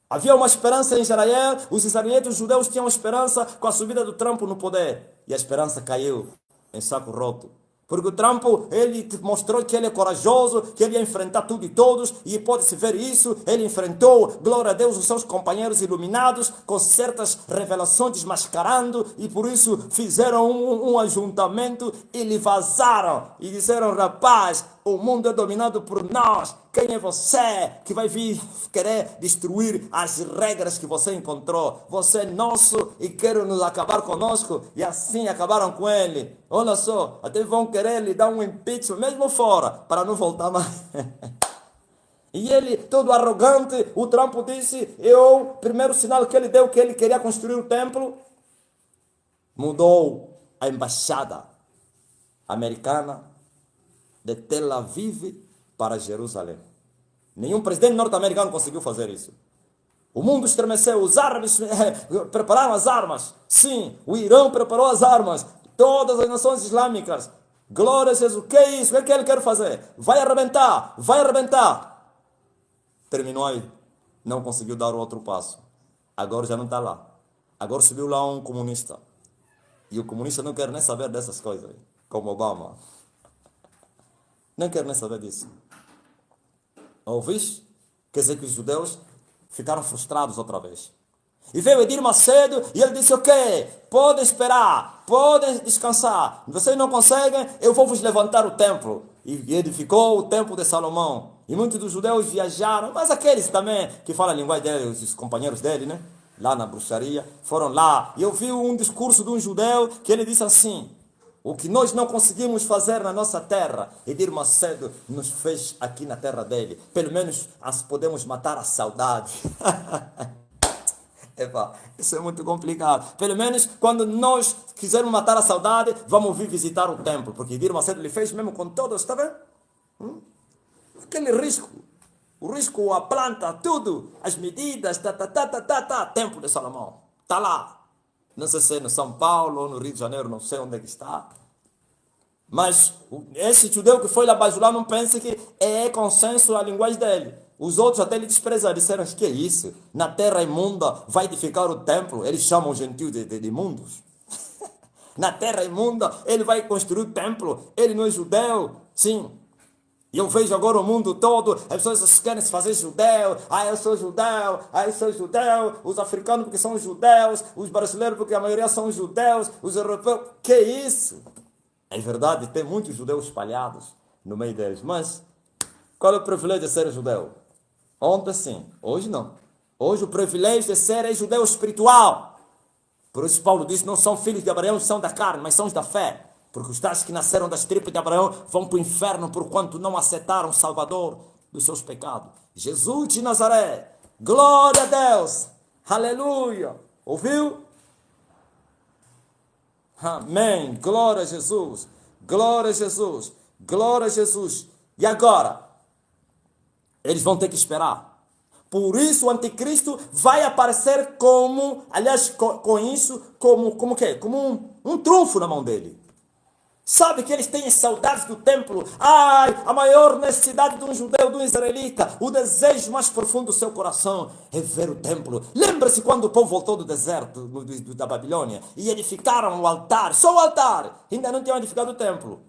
Havia uma esperança em Israel, os israelitas, os judeus tinham esperança com a subida do Trump no poder. E a esperança caiu em saco roto. Porque o Trump, ele mostrou que ele é corajoso, que ele ia enfrentar tudo e todos, e pode-se ver isso. Ele enfrentou, glória a Deus, os seus companheiros iluminados, com certas revelações desmascarando, e por isso fizeram um ajuntamento e lhe vazaram. E disseram, rapaz, o mundo é dominado por nós. Quem é você que vai vir querer destruir as regras que você encontrou? Você é nosso e quer nos acabar conosco. E assim acabaram com ele. Olha só, até vão querer lhe dar um impeachment, mesmo fora, para não voltar mais. E ele, todo arrogante, o Trump disse, primeiro sinal que ele deu, que ele queria construir o templo, mudou a embaixada. americana de Tel Aviv para Jerusalém. Nenhum presidente norte-americano conseguiu fazer isso. O mundo estremeceu, os árabes prepararam as armas. Sim, o Irã preparou as armas. Todas as nações islâmicas. Glória a Jesus. O que é isso? O que é que ele quer fazer? Vai arrebentar, vai arrebentar. Terminou aí. Não conseguiu dar o outro passo. Agora já não está lá. Agora subiu lá um comunista. E o comunista não quer nem saber dessas coisas. Como Obama. Não quer nem saber disso. Ouviste? Quer dizer que os judeus ficaram frustrados outra vez. E veio Edir Macedo e ele disse, ok, podem esperar, podem descansar. Vocês não conseguem, eu vou vos levantar o templo. E edificou o templo de Salomão. E muitos dos judeus viajaram, mas aqueles também que falam a linguagem dele, os companheiros dele, né? Lá na bruxaria, foram lá. E eu vi um discurso de um judeu que ele disse assim, o que nós não conseguimos fazer na nossa terra, Edir Macedo nos fez aqui na terra dele. Pelo menos podemos matar a saudade. Epa, isso é muito complicado. Pelo menos quando nós quisermos matar a saudade, vamos vir visitar o templo. Porque Edir Macedo ele fez mesmo com todos, está vendo? Aquele risco. O risco, a planta, tudo. As medidas, Templo de Salomão. Está lá. Não sei se é no São Paulo ou no Rio de Janeiro, não sei onde é que está. Mas esse judeu que foi lá bajular não pensa que é consenso a linguagem dele. Os outros até lhe desprezaram, disseram, que é isso? Na terra imunda vai edificar o templo. Eles chamam os gentios de imundos. Na terra imunda ele vai construir o templo. Ele não é judeu. Sim. E eu vejo agora o mundo todo, as pessoas querem se fazer judeu, eu sou judeu, eu sou judeu, os africanos porque são judeus, os brasileiros porque a maioria são judeus, os europeus, que isso? É verdade, tem muitos judeus espalhados no meio deles, mas qual é o privilégio de ser judeu? Ontem sim, hoje não. Hoje o privilégio de ser é judeu espiritual. Por isso Paulo diz, não são filhos de Abraão, são da carne, mas são os da fé. Porque os tais que nasceram das tripas de Abraão vão para o inferno por quanto não aceitaram o Salvador dos seus pecados. Jesus de Nazaré. Glória a Deus. Aleluia. Ouviu? Amém. Glória a Jesus. Glória a Jesus. Glória a Jesus. E agora? Eles vão ter que esperar. Por isso o anticristo vai aparecer como, aliás, com isso, como quê? Como um trunfo na mão dele. Sabe que eles têm saudades do templo? A maior necessidade de um judeu, de um israelita, o desejo mais profundo do seu coração é ver o templo. Lembra-se quando o povo voltou do deserto da Babilônia e edificaram o altar, só o altar, ainda não tinham edificado o templo.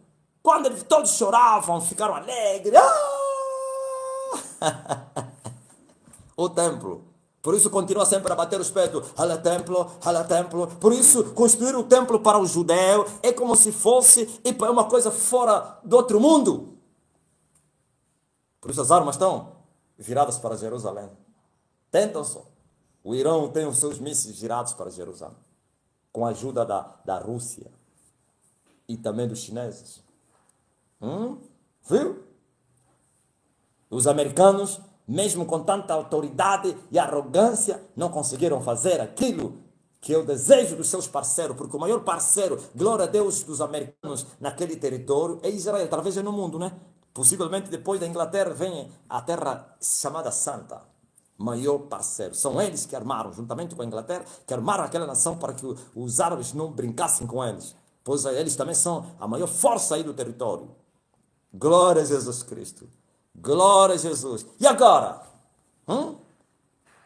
Quando eles todos choravam, ficaram alegres. O templo. Por isso continua sempre a bater os peitos. Hala templo, hala templo. Por isso construir o templo para o judeu é como se fosse uma coisa fora do outro mundo. Por isso as armas estão viradas para Jerusalém. Tentam só. O Irã tem os seus mísseis virados para Jerusalém. Com a ajuda da Rússia. E também dos chineses. Viu? Os americanos, mesmo com tanta autoridade e arrogância, não conseguiram fazer aquilo que é o desejo dos seus parceiros, porque o maior parceiro, glória a Deus, dos americanos naquele território é Israel, talvez é no mundo, né? Possivelmente depois da Inglaterra vem a terra chamada Santa, maior parceiro. São eles que armaram, juntamente com a Inglaterra, que armaram aquela nação para que os árabes não brincassem com eles, pois eles também são a maior força aí do território. Glória a Jesus Cristo. Glória a Jesus. E agora?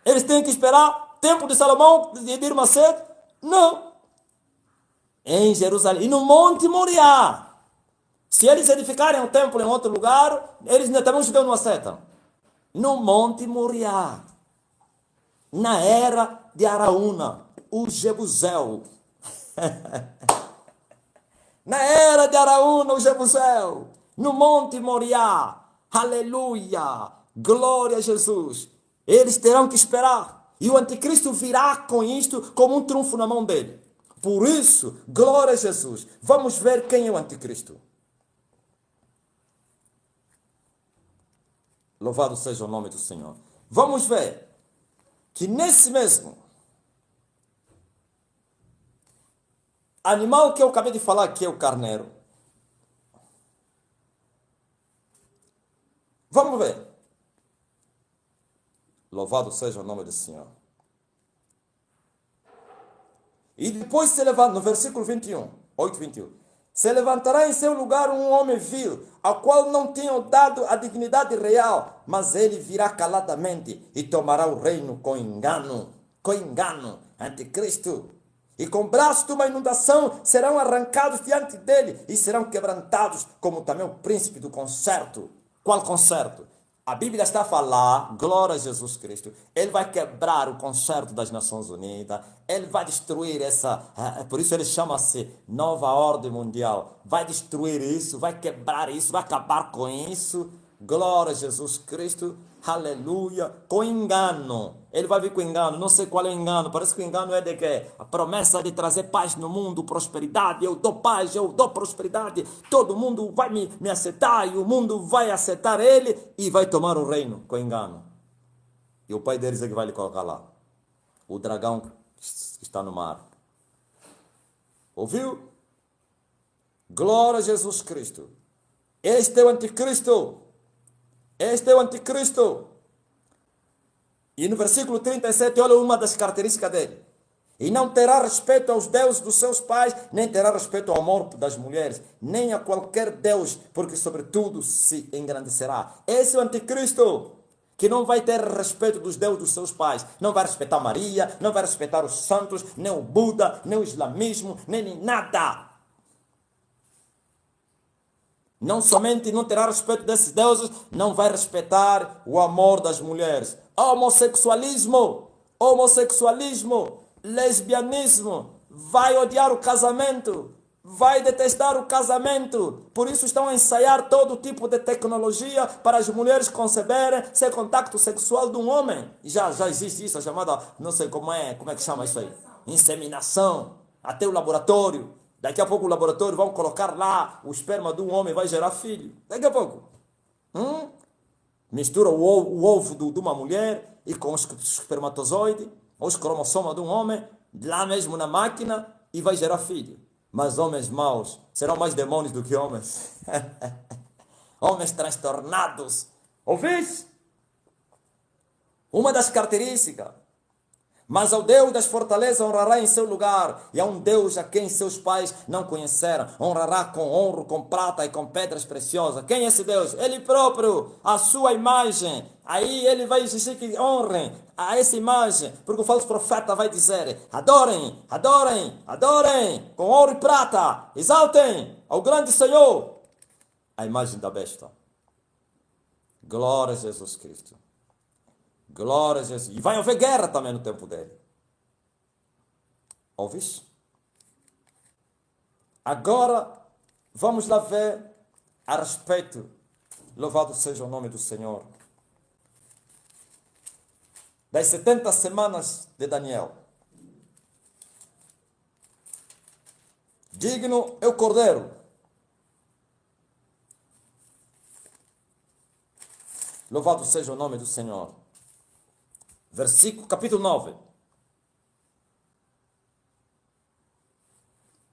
Eles têm que esperar tempo de Salomão, de Edir Macedo? Não. Em Jerusalém. E no Monte Moriá. Se eles edificarem um templo em outro lugar, eles também os judeus não aceitam. No Monte Moriá. Na era de Araúna, o Jebuseu. Na era de Araúna, o Jebuseu. No Monte Moriá. Aleluia! Glória a Jesus! Eles terão que esperar. E o anticristo virá com isto como um trunfo na mão dele. Por isso, glória a Jesus. Vamos ver quem é o anticristo. Louvado seja o nome do Senhor. Vamos ver que nesse mesmo animal que eu acabei de falar, que é o carneiro, Vamos ver. Louvado seja o nome do Senhor. E depois se levanta, no versículo 21, 8, 21. Se levantará em seu lugar um homem vil, ao qual não tenham dado a dignidade real, mas ele virá caladamente e tomará o reino com engano, anticristo. E com braços de uma inundação serão arrancados diante dele e serão quebrantados, como também o príncipe do concerto. Qual concerto? A Bíblia está a falar, glória a Jesus Cristo, ele vai quebrar o concerto das Nações Unidas, ele vai destruir por isso ele chama-se Nova Ordem Mundial, vai destruir isso, vai quebrar isso, vai acabar com isso, glória a Jesus Cristo, aleluia, com engano, ele vai vir com engano, não sei qual é o engano, parece que o engano é de que a promessa de trazer paz no mundo, prosperidade, eu dou paz, eu dou prosperidade, todo mundo vai me aceitar e o mundo vai aceitar ele e vai tomar o reino, com engano. E o pai deles é que vai lhe colocar lá, o dragão que está no mar. Ouviu? Glória a Jesus Cristo. Este é o anticristo. Este é o anticristo. E no versículo 37, olha uma das características dele. E não terá respeito aos deuses dos seus pais, nem terá respeito ao amor das mulheres, nem a qualquer deus, porque sobretudo se engrandecerá. Esse é o anticristo, que não vai ter respeito dos deuses dos seus pais. Não vai respeitar Maria, não vai respeitar os santos, nem o Buda, nem o islamismo, nem nada. Não somente não terá respeito desses deuses, não vai respeitar o amor das mulheres. Homossexualismo, lesbianismo, vai odiar o casamento, vai detestar o casamento. Por isso estão a ensaiar todo tipo de tecnologia para as mulheres conceberem sem contato sexual de um homem. Já existe isso, a chamada, não sei como é que chama isso aí? Inseminação, até o laboratório. Daqui a pouco o laboratório vão colocar lá o esperma de um homem, vai gerar filho. Daqui a pouco. Mistura o ovo de uma mulher e com os espermatozoides, os cromossomas de um homem, lá mesmo na máquina, e vai gerar filho. Mas homens maus serão mais demônios do que homens. Homens transtornados. Ouviste? Uma das características. Mas ao Deus das fortalezas honrará em seu lugar, e a um Deus a quem seus pais não conheceram, honrará com ouro, com prata e com pedras preciosas. Quem é esse Deus? Ele próprio, a sua imagem. Aí ele vai exigir que honrem a essa imagem, porque o falso profeta vai dizer: adorem, adorem, adorem, com ouro e prata, exaltem ao grande Senhor, a imagem da besta. Glória a Jesus Cristo. Glória a Jesus. E vai haver guerra também no tempo dele. Ouvis? Agora, vamos lá ver a respeito. Louvado seja o nome do Senhor. Das 70 semanas de Daniel. Digno é o Cordeiro. Louvado seja o nome do Senhor. Capítulo 9.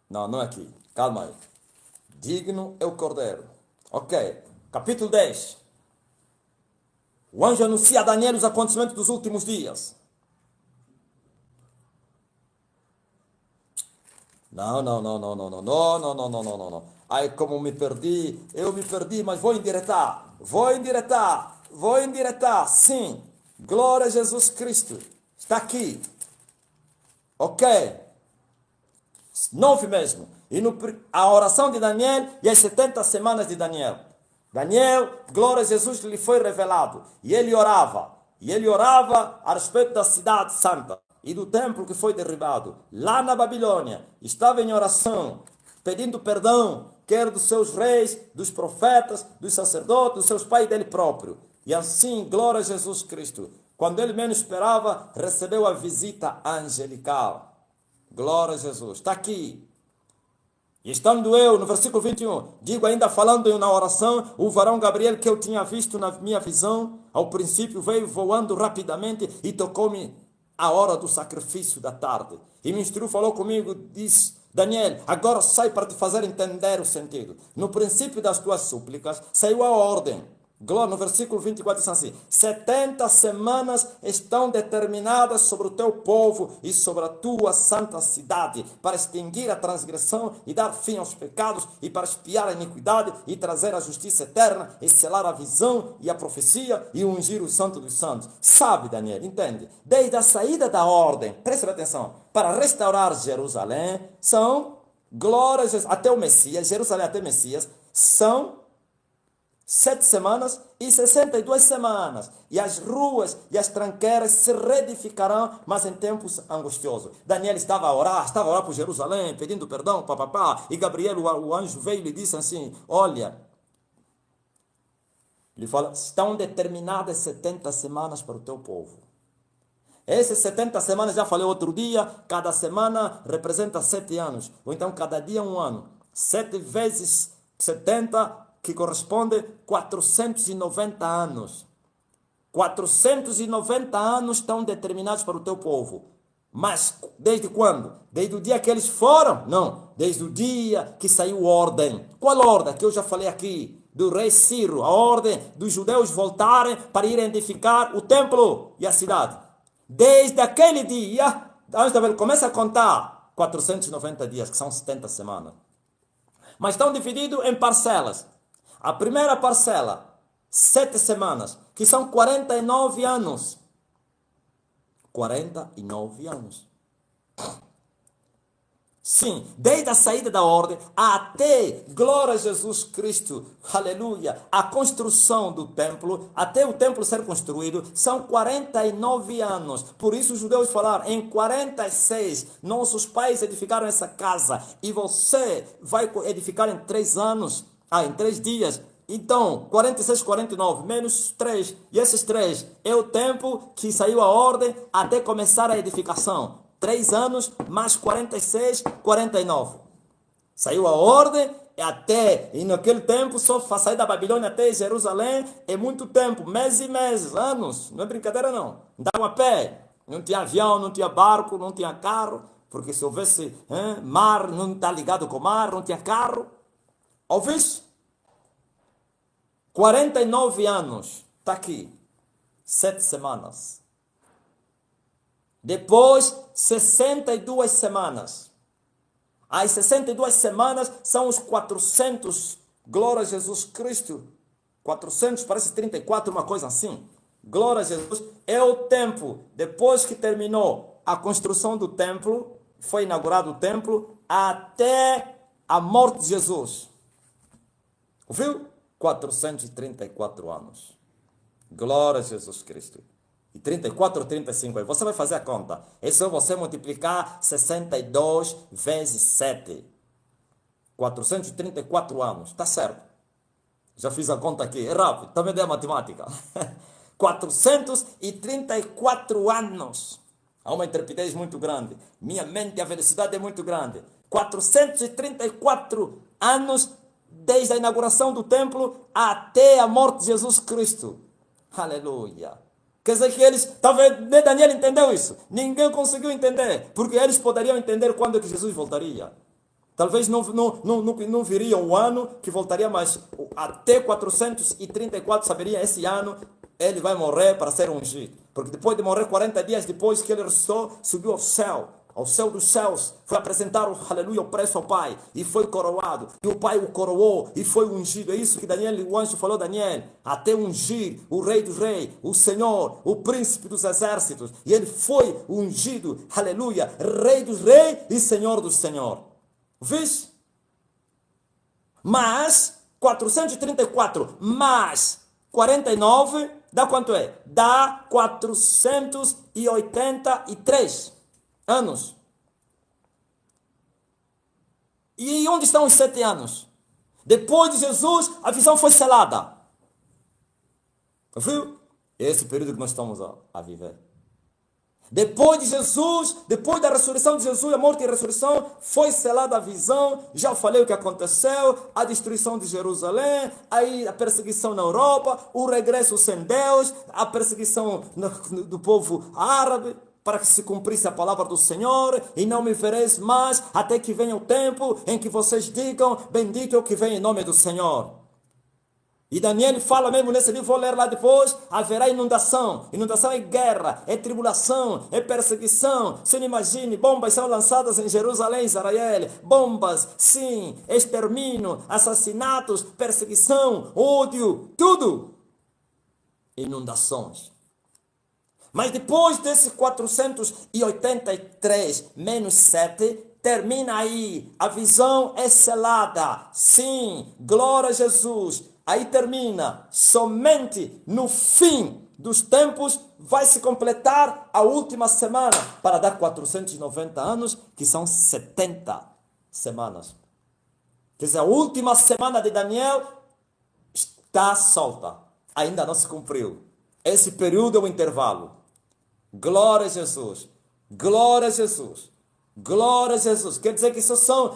Não é aqui. Calma aí. Digno é o Cordeiro. Ok. Capítulo 10. O anjo anuncia a Daniel os acontecimentos dos últimos dias. Não. Ai, como me perdi. Eu me perdi, mas vou endireitar. Sim. Glória a Jesus Cristo. Está aqui. Ok. 9 mesmo. E a oração de Daniel e as 70 semanas de Daniel. Daniel, glória a Jesus, lhe foi revelado. E ele orava. A respeito da cidade santa e do templo que foi derribado. Lá na Babilônia. Estava em oração, pedindo perdão, quer dos seus reis, dos profetas, dos sacerdotes, dos seus pais e dele próprio. E assim, glória a Jesus Cristo, quando ele menos esperava, recebeu a visita angelical. Glória a Jesus. Está aqui. E estando eu, no versículo 21, digo ainda falando na oração, o varão Gabriel que eu tinha visto na minha visão, ao princípio veio voando rapidamente e tocou-me a hora do sacrifício da tarde. E me instruiu, falou comigo, disse: Daniel, agora sai para te fazer entender o sentido. No princípio das tuas súplicas, saiu a ordem Glória, no versículo 24 diz assim: 70 semanas estão determinadas sobre o teu povo e sobre a tua santa cidade, para extinguir a transgressão e dar fim aos pecados, e para expiar a iniquidade e trazer a justiça eterna, e selar a visão e a profecia e ungir o santo dos santos. Sabe, Daniel, entende? Desde a saída da ordem, preste atenção, para restaurar Jerusalém, são glórias até o Messias, Jerusalém até o Messias, são 7 semanas e 62 semanas. E as ruas e as tranqueiras se reedificarão, mas em tempos angustiosos. Daniel estava a orar por Jerusalém, pedindo perdão, papapá. E Gabriel, o anjo, veio e lhe disse assim: olha, ele fala, estão determinadas 70 semanas para o teu povo. Essas 70 semanas, já falei outro dia, cada semana representa 7 anos. Ou então cada dia 1 ano. 7 vezes 70, que corresponde a 490 anos. 490 anos estão determinados para o teu povo. Mas desde quando? Desde o dia que eles foram? Não. Desde o dia que saiu ordem. Qual ordem? Que eu já falei aqui. Do rei Ciro. A ordem dos judeus voltarem para ir edificar o templo e a cidade. Desde aquele dia, ele começa a contar 490 dias, que são 70 semanas. Mas estão divididos em parcelas. A primeira parcela, 7 semanas, que são 49 anos. 49 anos. Sim, desde a saída da ordem até, glória a Jesus Cristo, aleluia, a construção do templo, até o templo ser construído, são 49 anos. Por isso os judeus falaram, em 46, nossos pais edificaram essa casa, e você vai edificar em 3 anos, em 3 dias. Então, 46, 49, menos 3, e esses 3 é o tempo que saiu a ordem até começar a edificação. 3 anos, mais 46, 49. Saiu a ordem, e naquele tempo, só sair da Babilônia até Jerusalém, é muito tempo, meses e meses, anos, não é brincadeira não. Andavam a pé, não tinha avião, não tinha barco, não tinha carro, porque se houvesse mar, não está ligado com o mar, não tinha carro. Ouviste? 49 anos, está aqui, 7 semanas. Depois, 62 semanas. As 62 semanas são os 400, glória a Jesus Cristo. 400, parece 34, uma coisa assim. Glória a Jesus. É o tempo, depois que terminou a construção do templo, foi inaugurado o templo, até a morte de Jesus. Ouviu? 434 anos. Glória a Jesus Cristo. E 34 ou 35 aí. Você vai fazer a conta. É só você multiplicar 62 vezes 7. 434 anos. Está certo. Já fiz a conta aqui. É rápido. Também dei a matemática. 434 anos. Há uma intrepidez muito grande. Minha mente, a velocidade é muito grande. 434 anos desde a inauguração do templo até a morte de Jesus Cristo. Aleluia. Quer dizer que eles, talvez nem Daniel entendeu isso. Ninguém conseguiu entender. Porque eles poderiam entender quando é que Jesus voltaria. Talvez não viriam o ano que voltaria, mas até 434 saberia esse ano ele vai morrer para ser ungido. Porque depois de morrer 40 dias depois que ele ressuscitou, subiu ao céu dos céus, foi apresentar o aleluia, o preço ao Pai, e foi coroado, e o Pai o coroou, e foi ungido. É isso que Daniel, o anjo falou a Daniel, até ungir o Rei dos Reis, o Senhor, o Príncipe dos Exércitos, e ele foi ungido, aleluia, Rei dos Reis e Senhor dos Senhor. Vês? Mas 434 mais 49 dá quanto é? Dá 483 anos. E onde estão os 7 anos? Depois de Jesus, a visão foi selada. Viu? Esse período que nós estamos a viver. Depois de Jesus, depois da ressurreição de Jesus, a morte e a ressurreição, foi selada a visão. Já falei o que aconteceu, a destruição de Jerusalém, aí a perseguição na Europa, o regresso sem Deus, a perseguição do povo árabe, para que se cumprisse a palavra do Senhor, e não me vereis mais, até que venha o tempo em que vocês digam, bendito é o que vem em nome do Senhor. E Daniel fala mesmo nesse livro, vou ler lá depois, haverá inundação. Inundação é guerra, é tribulação, é perseguição. Você não imagine, bombas são lançadas em Jerusalém, Israel. Bombas, sim, extermínio, assassinatos, perseguição, ódio, tudo. Inundações. Mas depois desse 483 menos 7, termina aí. A visão é selada. Sim, glória a Jesus. Aí termina. Somente no fim dos tempos vai se completar a última semana para dar 490 anos, que são 70 semanas. Quer dizer, a última semana de Daniel está solta. Ainda não se cumpriu. Esse período é o intervalo. Glória a Jesus. Glória a Jesus. Glória a Jesus. Quer dizer que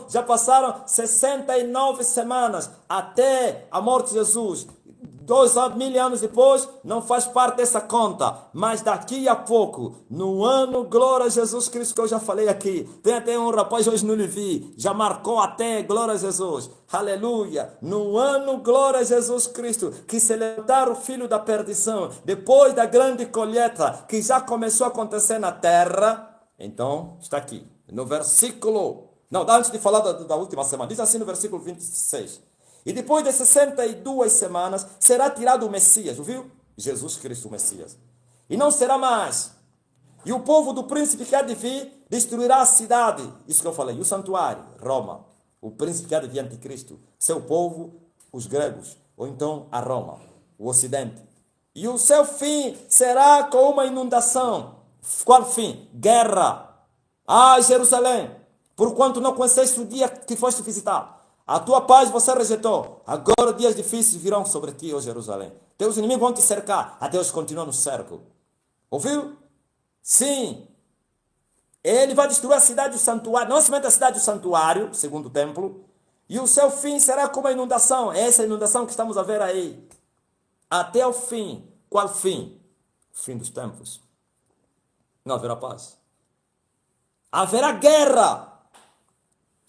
já passaram 69 semanas até a morte de Jesus. 2000 anos depois, não faz parte dessa conta. Mas daqui a pouco, no ano, glória a Jesus Cristo, que eu já falei aqui. Tem até um rapaz, hoje não lhe vi, já marcou até, glória a Jesus. Aleluia. No ano, glória a Jesus Cristo, que se levantar o filho da perdição, depois da grande colheita, que já começou a acontecer na terra. Então, está aqui, no versículo... Não, antes de falar da última semana, diz assim no versículo 26. E depois de 62 semanas, será tirado o Messias, ouviu? Jesus Cristo, o Messias. E não será mais. E o povo do príncipe que há de vir destruirá a cidade. Isso que eu falei. E o santuário, Roma. O príncipe que há de vir, anticristo. Seu povo, os gregos. Ou então a Roma, o ocidente. E o seu fim será com uma inundação. Qual fim? Guerra. Ah, Jerusalém, porquanto não conheceste o dia que foste visitar. A tua paz você rejeitou. Agora dias difíceis virão sobre ti, ó Jerusalém. Teus inimigos vão te cercar. Até eles continuam no cerco. Ouviu? Sim. Ele vai destruir a cidade do santuário. Não somente a cidade do santuário, segundo o templo. E o seu fim será como a inundação. É essa inundação que estamos a ver aí. Até o fim. Qual fim? O fim dos tempos. Não haverá paz. Haverá guerra.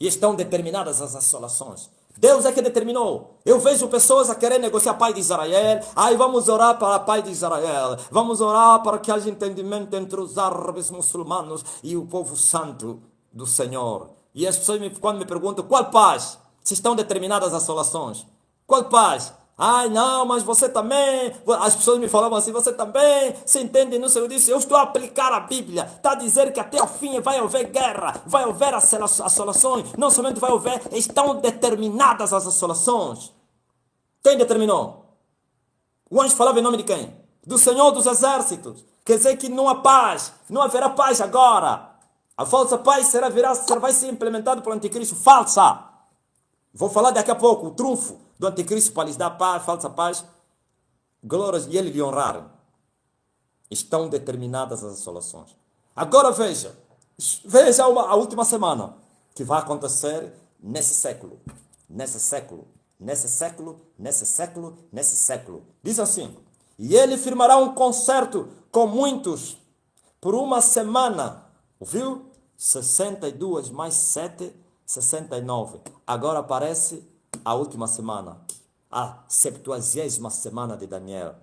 E estão determinadas as assolações. Deus é que determinou. Eu vejo pessoas a querer negociar a paz de Israel. Ai, vamos orar para a paz de Israel. Vamos orar para que haja entendimento entre os árabes muçulmanos e o povo santo do Senhor. E as pessoas, quando me perguntam, qual paz? Se estão determinadas as assolações. Qual paz? Ai, não, mas você também... As pessoas me falavam assim, você também se entende nisso. Eu disse, eu estou a aplicar a Bíblia. Está a dizer que até o fim vai haver guerra, vai haver assolações. Não somente vai haver, estão determinadas as assolações. Quem determinou? O anjo falava em nome de quem? Do Senhor dos Exércitos. Quer dizer que não há paz, não haverá paz agora. A falsa paz vai ser implementada pelo anticristo. Falsa. Vou falar daqui a pouco, o trunfo do anticristo para lhes dar paz, falsa paz, glórias e ele lhe honrar. Estão determinadas as assolações. Agora veja a última semana que vai acontecer nesse século, nesse século, nesse século, nesse século, nesse século. Diz assim, e ele firmará um concerto com muitos por uma semana. Ouviu? 62 mais 7, 69. Agora aparece a última semana, a 70ª semana de Daniel.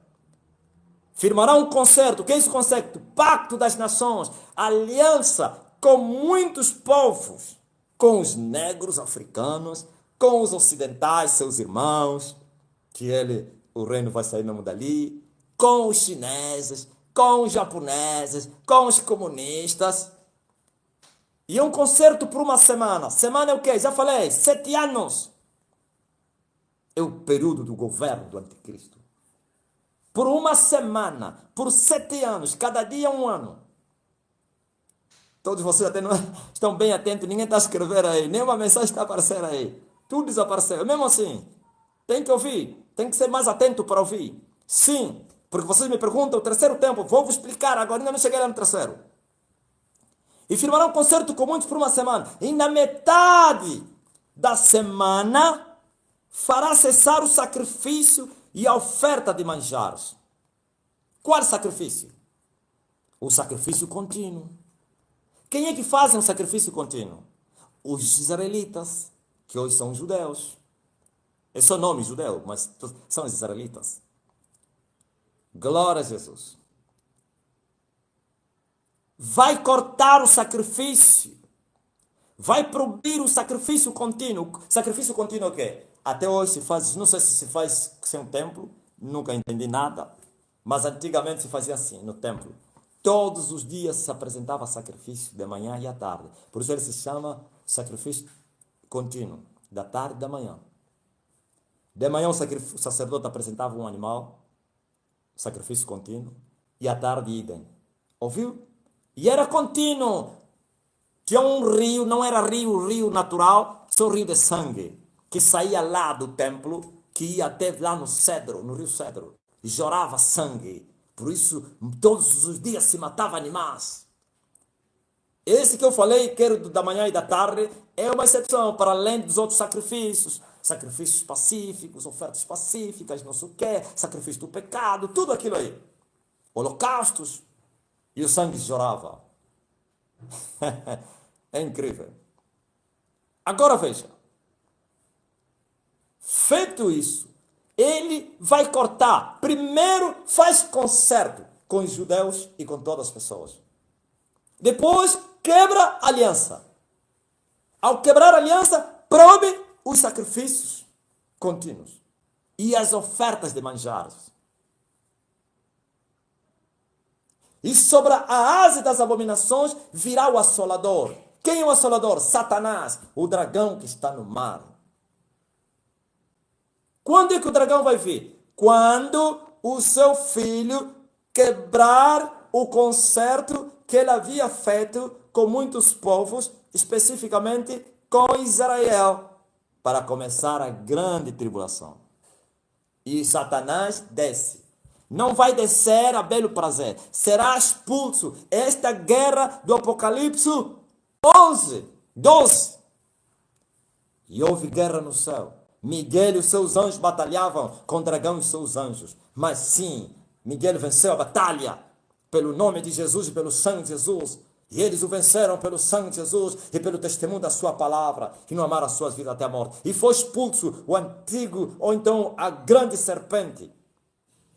Firmará um concerto. O que é esse concerto? Pacto das nações, aliança com muitos povos, com os negros africanos, com os ocidentais, seus irmãos, que o reino vai sair mesmo dali, com os chineses, com os japoneses, com os comunistas. E um concerto por uma semana. Semana é o quê? Já falei, 7 anos. É o período do governo do anticristo. Por uma semana, por 7 anos, cada dia um ano. Todos vocês até não estão bem atentos, ninguém está a escrever aí, nenhuma mensagem está a aparecer aí. Tudo desapareceu. Mesmo assim, tem que ouvir, tem que ser mais atento para ouvir. Sim, porque vocês me perguntam o terceiro tempo, vou vos explicar, agora ainda não cheguei lá no terceiro. E firmará um concerto com muitos por uma semana. E na metade da semana fará cessar o sacrifício e a oferta de manjares. Qual sacrifício? O sacrifício contínuo. Quem é que faz um sacrifício contínuo? Os israelitas, que hoje são judeus. É só nome judeu, mas são os israelitas. Glória a Jesus. Vai cortar o sacrifício. Vai proibir o sacrifício contínuo. Sacrifício contínuo é o quê? Até hoje se faz, não sei se se faz sem um templo, nunca entendi nada, mas antigamente se fazia assim, no templo. Todos os dias se apresentava sacrifício, de manhã e à tarde. Por isso ele se chama sacrifício contínuo, da tarde e da manhã. De manhã o sacerdote apresentava um animal, sacrifício contínuo, e à tarde idem. Ouviu? E era contínuo. Tinha um rio, não era rio natural, só rio de sangue, que saía lá do templo, que ia até lá no Cedro, no rio Cedro, e jorava sangue. Por isso, todos os dias se matava animais. Esse que eu falei, quero da manhã e da tarde, é uma exceção, para além dos outros sacrifícios. Sacrifícios pacíficos, ofertas pacíficas, não sei o quê, sacrifício do pecado, tudo aquilo aí. Holocaustos. E o sangue jorava. É incrível. Agora veja. Feito isso, ele vai cortar. Primeiro faz concerto com os judeus e com todas as pessoas. Depois quebra a aliança. Ao quebrar a aliança, proíbe os sacrifícios contínuos e as ofertas de manjares. E sobre a asa das abominações virá o assolador. Quem é o assolador? Satanás, o dragão que está no mar. Quando é que o dragão vai vir? Quando o seu filho quebrar o concerto que ele havia feito com muitos povos, especificamente com Israel, para começar a grande tribulação. E Satanás desce. Não vai descer a belo prazer. Será expulso. Esta guerra do Apocalipse 11, 12. E houve guerra no céu. Miguel e os seus anjos batalhavam com o dragão e os seus anjos. Mas sim, Miguel venceu a batalha pelo nome de Jesus e pelo sangue de Jesus. E eles o venceram pelo sangue de Jesus e pelo testemunho da sua palavra, que não amaram as suas vidas até a morte. E foi expulso o antigo, ou então a grande serpente,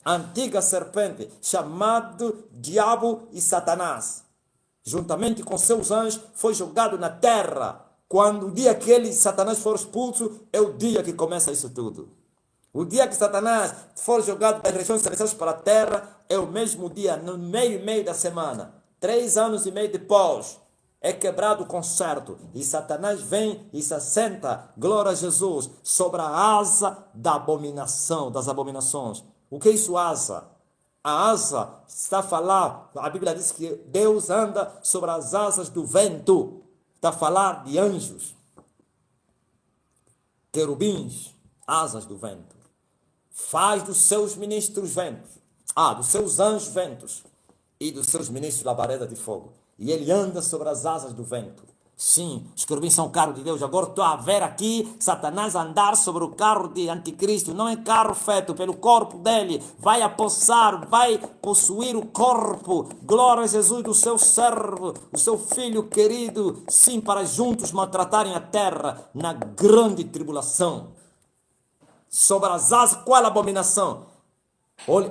a antiga serpente, chamado Diabo e Satanás. Juntamente com seus anjos, foi jogado na terra. Quando o dia que ele, Satanás, for expulso, é o dia que começa isso tudo. O dia que Satanás for jogado das regiões celestiais para a terra, é o mesmo dia, no meio da semana. 3 anos e meio depois, é quebrado o concerto. E Satanás vem e se assenta, glória a Jesus, sobre a asa da abominação, das abominações. O que é isso, asa? A asa está a falar, a Bíblia diz que Deus anda sobre as asas do vento. Está a falar de anjos, querubins, asas do vento. Faz dos seus ministros ventos, dos seus anjos ventos, e dos seus ministros labareda de fogo. E ele anda sobre as asas do vento. Sim, os querubins são o carro de Deus. Agora estou a ver aqui Satanás andar sobre o carro de anticristo. Não é carro feito pelo corpo dele. Vai apossar, vai possuir o corpo. Glória a Jesus do seu servo, o seu filho querido. Sim, para juntos maltratarem a terra na grande tribulação. Sobre as asas, qual a abominação?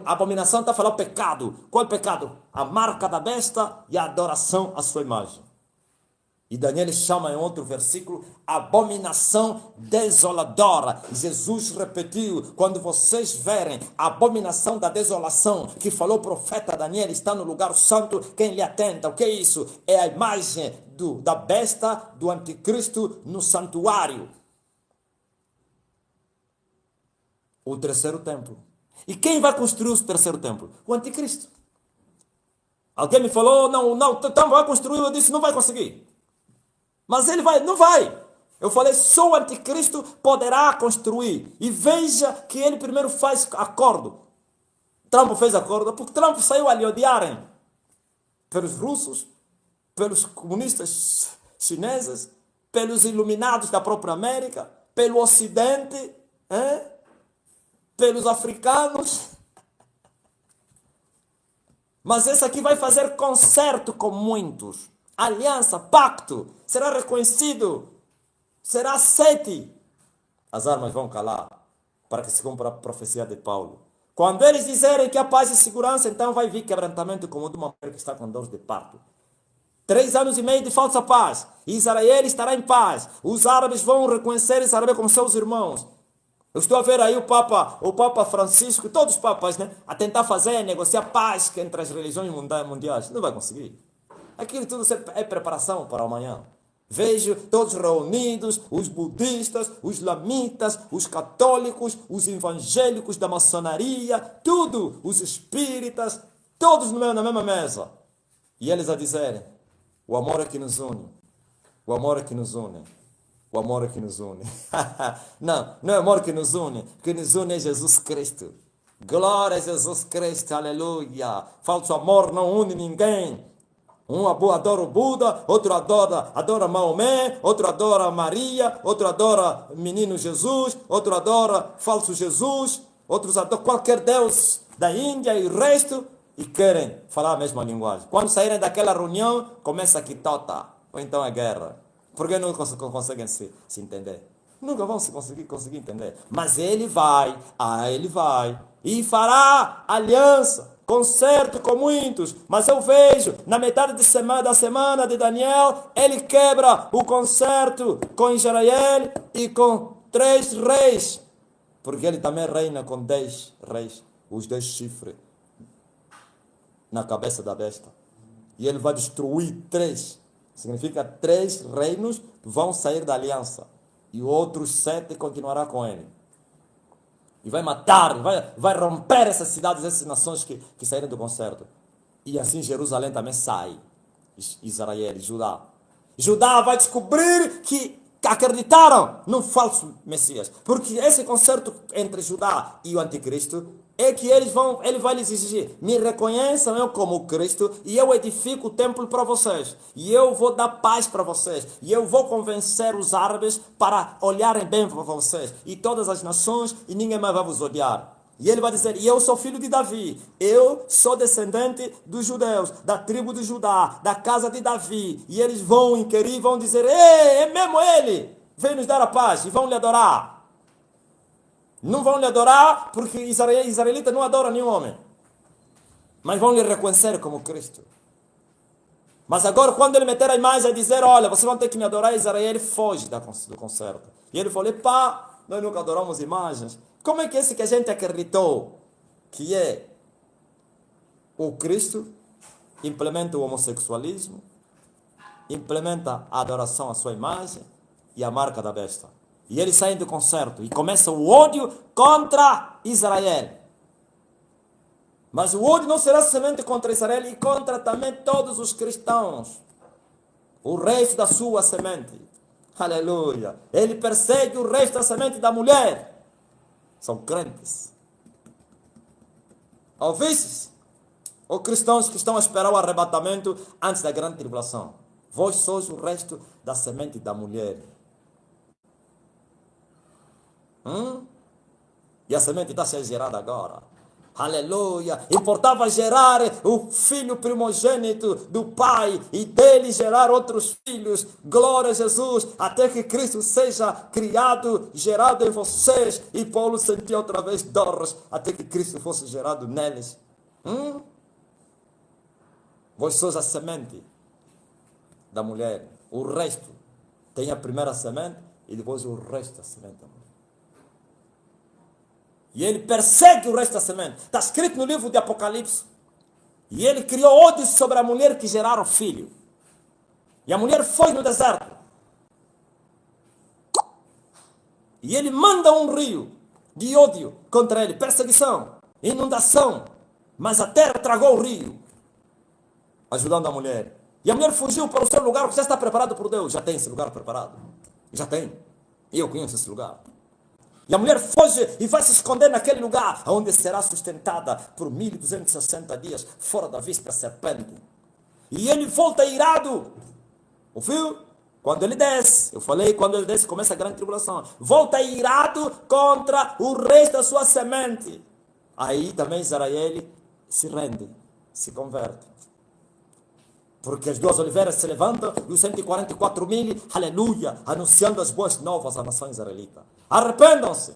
A abominação está a falar o pecado. Qual é o pecado? A marca da besta e a adoração à sua imagem. E Daniel chama em outro versículo abominação desoladora. Jesus repetiu: quando vocês verem a abominação da desolação que falou o profeta Daniel, está no lugar santo, quem lhe atenta? O que é isso? É a imagem da besta, do anticristo no santuário. O terceiro templo. E quem vai construir o terceiro templo? O anticristo. Alguém me falou, não, então vai construir. Eu disse, não vai conseguir. Mas ele vai, não vai. Eu falei, só o anticristo poderá construir. E veja que ele primeiro faz acordo. Trump fez acordo, porque Trump saiu a lhe odiarem pelos russos, pelos comunistas chineses, pelos iluminados da própria América, pelo Ocidente, pelos africanos. Mas esse aqui vai fazer concerto com muitos. Aliança, pacto, será reconhecido, será aceite. As armas vão calar. para que se cumpra a profecia de Paulo. Quando eles disserem que há paz e segurança, então vai vir quebrantamento como de uma mulher que está com dores de parto. 3 anos e meio de falsa paz. Israel estará em paz. Os árabes vão reconhecer Israel como seus irmãos. Eu estou a ver aí o Papa Francisco, todos os papas, né? A tentar fazer, negociar paz entre as religiões mundiais. Não vai conseguir. Aquilo tudo é preparação para amanhã. Vejo todos reunidos, os budistas, os islamitas, os católicos, os evangélicos da maçonaria, tudo, os espíritas, todos na mesma mesa. E eles a dizerem, o amor é que nos une, o amor é que nos une, o amor é que nos une. Não é amor que nos une é Jesus Cristo. Glória a Jesus Cristo, aleluia. Falso amor não une ninguém. Um adora o Buda, outro adora Maomé, outro adora Maria, outro adora menino Jesus, outro adora falso Jesus, outros adoram qualquer Deus da Índia e o resto, e querem falar a mesma linguagem. Quando saírem daquela reunião, começa a quitota, ou então a guerra. Porque não conseguem se entender. Nunca vão se conseguir entender. Mas ele vai, e fará aliança. Concerto com muitos, mas eu vejo na metade da semana de Daniel, ele quebra o concerto com Israel e com 3 reis, porque ele também reina com 10 reis, os 10 chifres na cabeça da besta, e ele vai destruir 3, significa 3 reinos vão sair da aliança, e outros 7 continuará com ele. E vai matar, vai romper essas cidades, essas nações que saíram do concerto. E assim Jerusalém também sai. Israel, Judá. Judá vai descobrir que acreditaram no falso Messias. Porque esse concerto entre Judá e o anticristo é que ele vai lhes exigir, me reconheçam eu como Cristo e eu edifico o templo para vocês. E eu vou dar paz para vocês. E eu vou convencer os árabes para olharem bem para vocês. E todas as nações e ninguém mais vai vos odiar. E ele vai dizer, e eu sou filho de Davi. Eu sou descendente dos judeus, da tribo de Judá, da casa de Davi. E eles vão inquirir e vão dizer, ei, é mesmo ele. Vem nos dar a paz e vão lhe adorar. Não vão lhe adorar porque israelita não adora nenhum homem. Mas vão lhe reconhecer como Cristo. Mas agora quando ele meter a imagem a dizer, olha, vocês vão ter que me adorar, Israel, ele foge do concerto. E ele falou, pá, nós nunca adoramos imagens. Como é que esse que a gente acreditou que é o Cristo implementa o homossexualismo, implementa a adoração à sua imagem e a marca da besta? E eles saem do concerto e começa o ódio contra Israel. Mas o ódio não será somente contra Israel e contra também todos os cristãos. O resto da sua semente. Aleluia. Ele persegue o resto da semente da mulher. São crentes. Ouvistes? Ou cristãos que estão a esperar o arrebatamento antes da grande tribulação. Vós sois o resto da semente da mulher. E a semente está sendo gerada agora. Aleluia. Importava gerar o filho primogênito do pai e dele gerar outros filhos. Glória a Jesus. Até que Cristo seja criado, gerado em vocês. E Paulo sentia outra vez dores até que Cristo fosse gerado neles. Vós sois a semente da mulher. O resto tem a primeira semente e depois o resto da semente da mulher. E ele persegue o resto da semente. Está escrito no livro de Apocalipse. E ele criou ódio sobre a mulher que gerara o filho. E a mulher foi no deserto. E ele manda um rio de ódio contra ele. Perseguição, inundação. Mas a terra tragou o rio, ajudando a mulher. E a mulher fugiu para o seu lugar, que já está preparado por Deus. Já tem esse lugar preparado. Já tem. E eu conheço esse lugar. E a mulher foge e vai se esconder naquele lugar, onde será sustentada por 1260 dias, fora da vista da serpente. E ele volta irado. Ouviu? Quando ele desce, eu falei, quando ele desce começa a grande tribulação. Volta irado contra o resto da sua semente. Aí também Israel se rende, se converte. Porque as 2 oliveiras se levantam e os 144 mil, aleluia, anunciando as boas novas à nação israelita. Arrependam-se.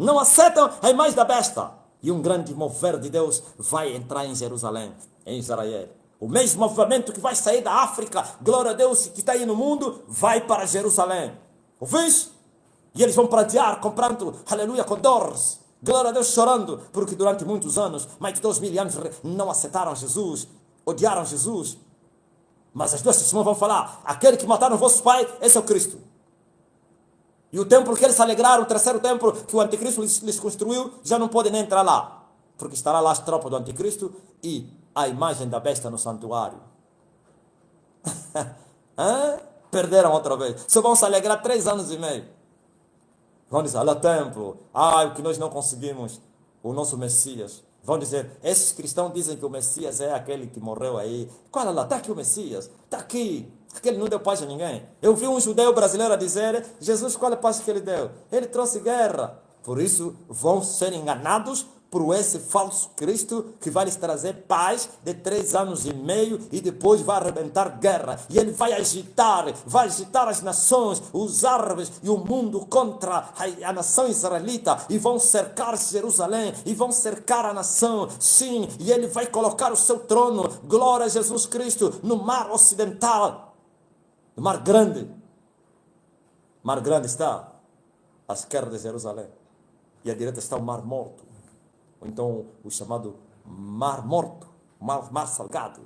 Não aceitam a imagem da besta. E um grande mover de Deus vai entrar em Jerusalém, em Israel. O mesmo movimento que vai sair da África, glória a Deus, que está aí no mundo, vai para Jerusalém. Ouvis? E eles vão pratear, comprando, aleluia, com dores. Glória a Deus, chorando, porque durante muitos anos, mais de 2000 anos, não aceitaram Jesus, odiaram Jesus. Mas as duas testemunhas vão falar, aquele que mataram vosso pai, esse é o Cristo. E o templo que eles se alegraram, o terceiro templo que o anticristo lhes construiu, já não pode nem entrar lá. Porque estará lá as tropas do anticristo e a imagem da besta no santuário. Perderam outra vez. Só vão se alegrar 3 anos e meio. Vão dizer, olha templo, o que nós não conseguimos, o nosso Messias. Vão dizer, esses cristãos dizem que o Messias é aquele que morreu aí. Qual é lá? Está aqui o Messias, está aqui. Aquele não deu paz a ninguém. Eu vi um judeu brasileiro a dizer, Jesus, qual é a paz que ele deu? Ele trouxe guerra. Por isso, vão ser enganados por esse falso Cristo que vai lhes trazer paz de 3 anos e meio e depois vai arrebentar guerra. E ele vai agitar as nações, os árabes e o mundo contra a nação israelita e vão cercar Jerusalém e vão cercar a nação. Sim, e ele vai colocar o seu trono, glória a Jesus Cristo, no mar ocidental, no mar grande. Mar grande está à esquerda de Jerusalém e à direita está o mar morto. Ou então o chamado Mar Morto, mar Salgado,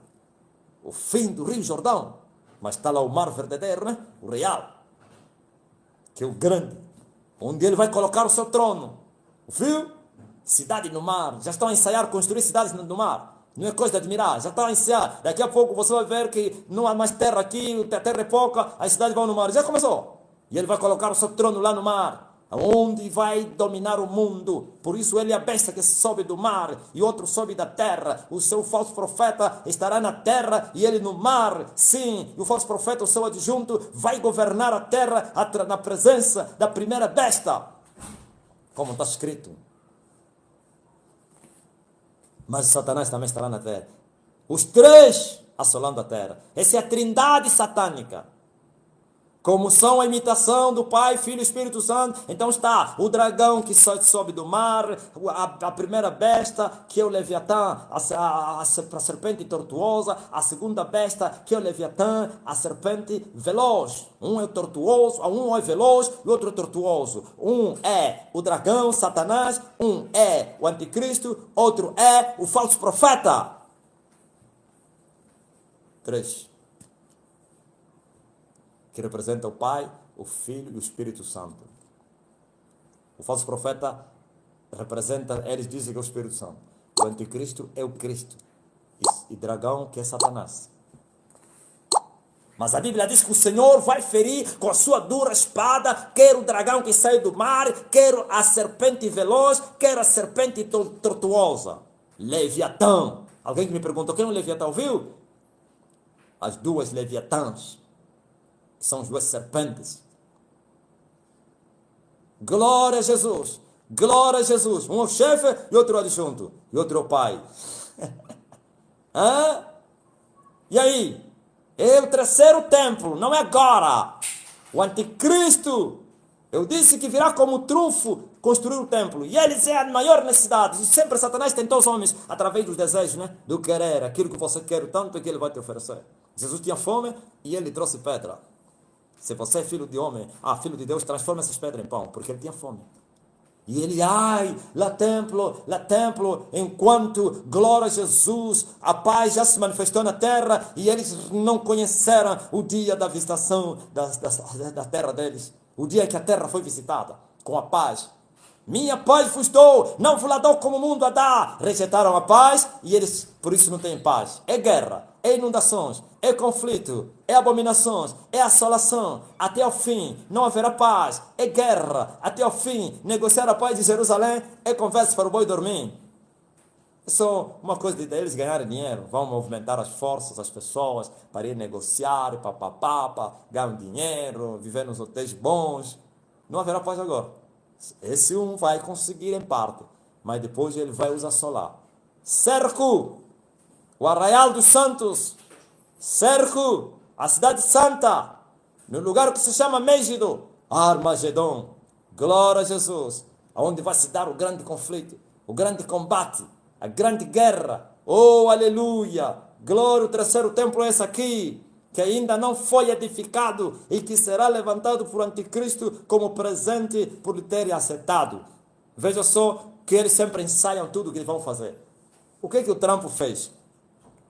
o fim do Rio Jordão. Mas está lá o mar verdadeiro, né? O real, que é o grande, onde ele vai colocar o seu trono. Viu? Cidade no mar. Já estão a ensaiar construir cidades no mar. Não é coisa de admirar, já estão a ensaiar. Daqui a pouco você vai ver que não há mais terra aqui, a terra é pouca, as cidades vão no mar. Já começou. E ele vai colocar o seu trono lá no mar, onde vai dominar o mundo. Por isso ele é a besta que sobe do mar e outro sobe da terra. O seu falso profeta estará na terra e ele no mar. Sim, e o falso profeta, o seu adjunto, vai governar a terra na presença da primeira besta, como está escrito. Mas Satanás também estará na terra. Os 3 assolando a terra. Essa é a trindade satânica. Como são a imitação do Pai, Filho e Espírito Santo, então está o dragão que sobe do mar, a primeira besta, que é o Leviatã, a serpente tortuosa, a segunda besta, que é o Leviatã, a serpente veloz. Um é tortuoso, um é veloz e o outro é tortuoso. Um é o dragão, Satanás, um é o anticristo, outro é o falso profeta. 3. Que representa o Pai, o Filho e o Espírito Santo. O falso profeta representa, eles dizem que é o Espírito Santo. O anticristo é o Cristo. E dragão que é Satanás. Mas a Bíblia diz que o Senhor vai ferir com a sua dura espada, quer o dragão que sai do mar, quer a serpente veloz, quer a serpente tortuosa. Leviatã. Alguém que me perguntou, quem é o Leviatã? Ouviu? As 2 Leviatãs. São as 2 serpentes. Glória a Jesus. Glória a Jesus. Um é o chefe e outro é o adjunto. E outro é o pai. E aí? É o terceiro templo. Não é agora. O anticristo. Eu disse que virá como trunfo construir o templo. E eles é a maior necessidade. E sempre Satanás tentou os homens através dos desejos, né? Do querer. Aquilo que você quer tanto é que ele vai te oferecer. Jesus tinha fome e ele trouxe pedra. Se você é filho de homem, filho de Deus, transforma essas pedras em pão, porque ele tinha fome. E ele, lá templo, enquanto, glória a Jesus, a paz já se manifestou na terra, e eles não conheceram o dia da visitação da terra deles, o dia que a terra foi visitada, com a paz. Minha paz vos dou, não vos la dou como o mundo a dá. Rejeitaram a paz e eles, por isso, não têm paz. É guerra, é inundações, é conflito, é abominações, é assolação. Até o fim não haverá paz, é guerra. Até o fim, negociar a paz de Jerusalém é conversa para o boi dormir. É só uma coisa de eles ganharem dinheiro. Vão movimentar as forças, as pessoas, para ir negociar, ganhar dinheiro, viver nos hotéis bons. Não haverá paz agora. Esse um vai conseguir em parte, mas depois ele vai os assolar. Cerco o arraial dos santos, cerco a cidade santa, no lugar que se chama Mégido, Armagedon. Glória a Jesus. onde vai se dar o grande conflito, o grande combate, a grande guerra. Oh, aleluia! Glória, o terceiro templo é esse aqui, que ainda não foi edificado e que será levantado por anticristo como presente por lhe terem aceitado. Veja só que eles sempre ensaiam tudo o que eles vão fazer. O que o Trump fez?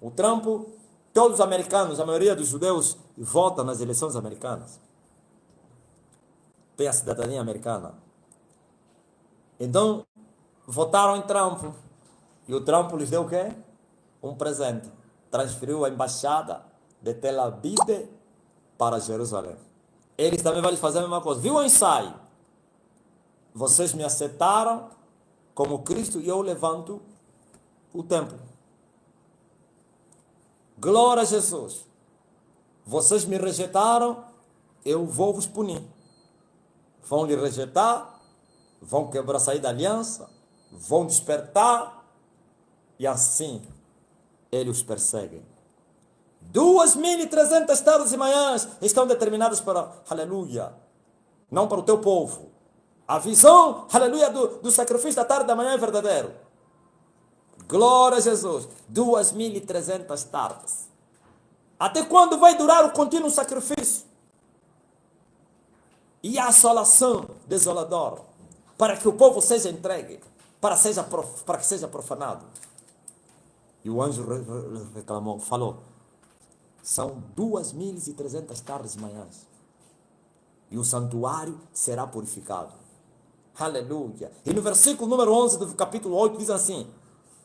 O Trump, todos os americanos, a maioria dos judeus, votam nas eleições americanas. Tem a cidadania americana. Então, votaram em Trump. E o Trump lhes deu o quê? Um presente. Transferiu a embaixada de Tel Aviv para Jerusalém. Eles também vão fazer a mesma coisa. Viu o ensaio? Vocês me aceitaram como Cristo e eu levanto o templo. Glória a Jesus. Vocês me rejeitaram, eu vou vos punir. Vão lhe rejeitar, vão quebrar, sair da aliança, vão despertar, e assim ele os persegue. 2.300 tardes e manhãs estão determinadas para, aleluia, não para o teu povo. A visão, aleluia, do sacrifício da tarde e da manhã é verdadeiro. Glória a Jesus. 2.300 tardes. Até quando vai durar o contínuo sacrifício? E a assolação desoladora, para que o povo seja entregue, para que seja profanado. E o anjo reclamou, falou, são 2.300 tardes e manhãs. E o santuário será purificado. Aleluia. E no versículo número 11 do capítulo 8 diz assim,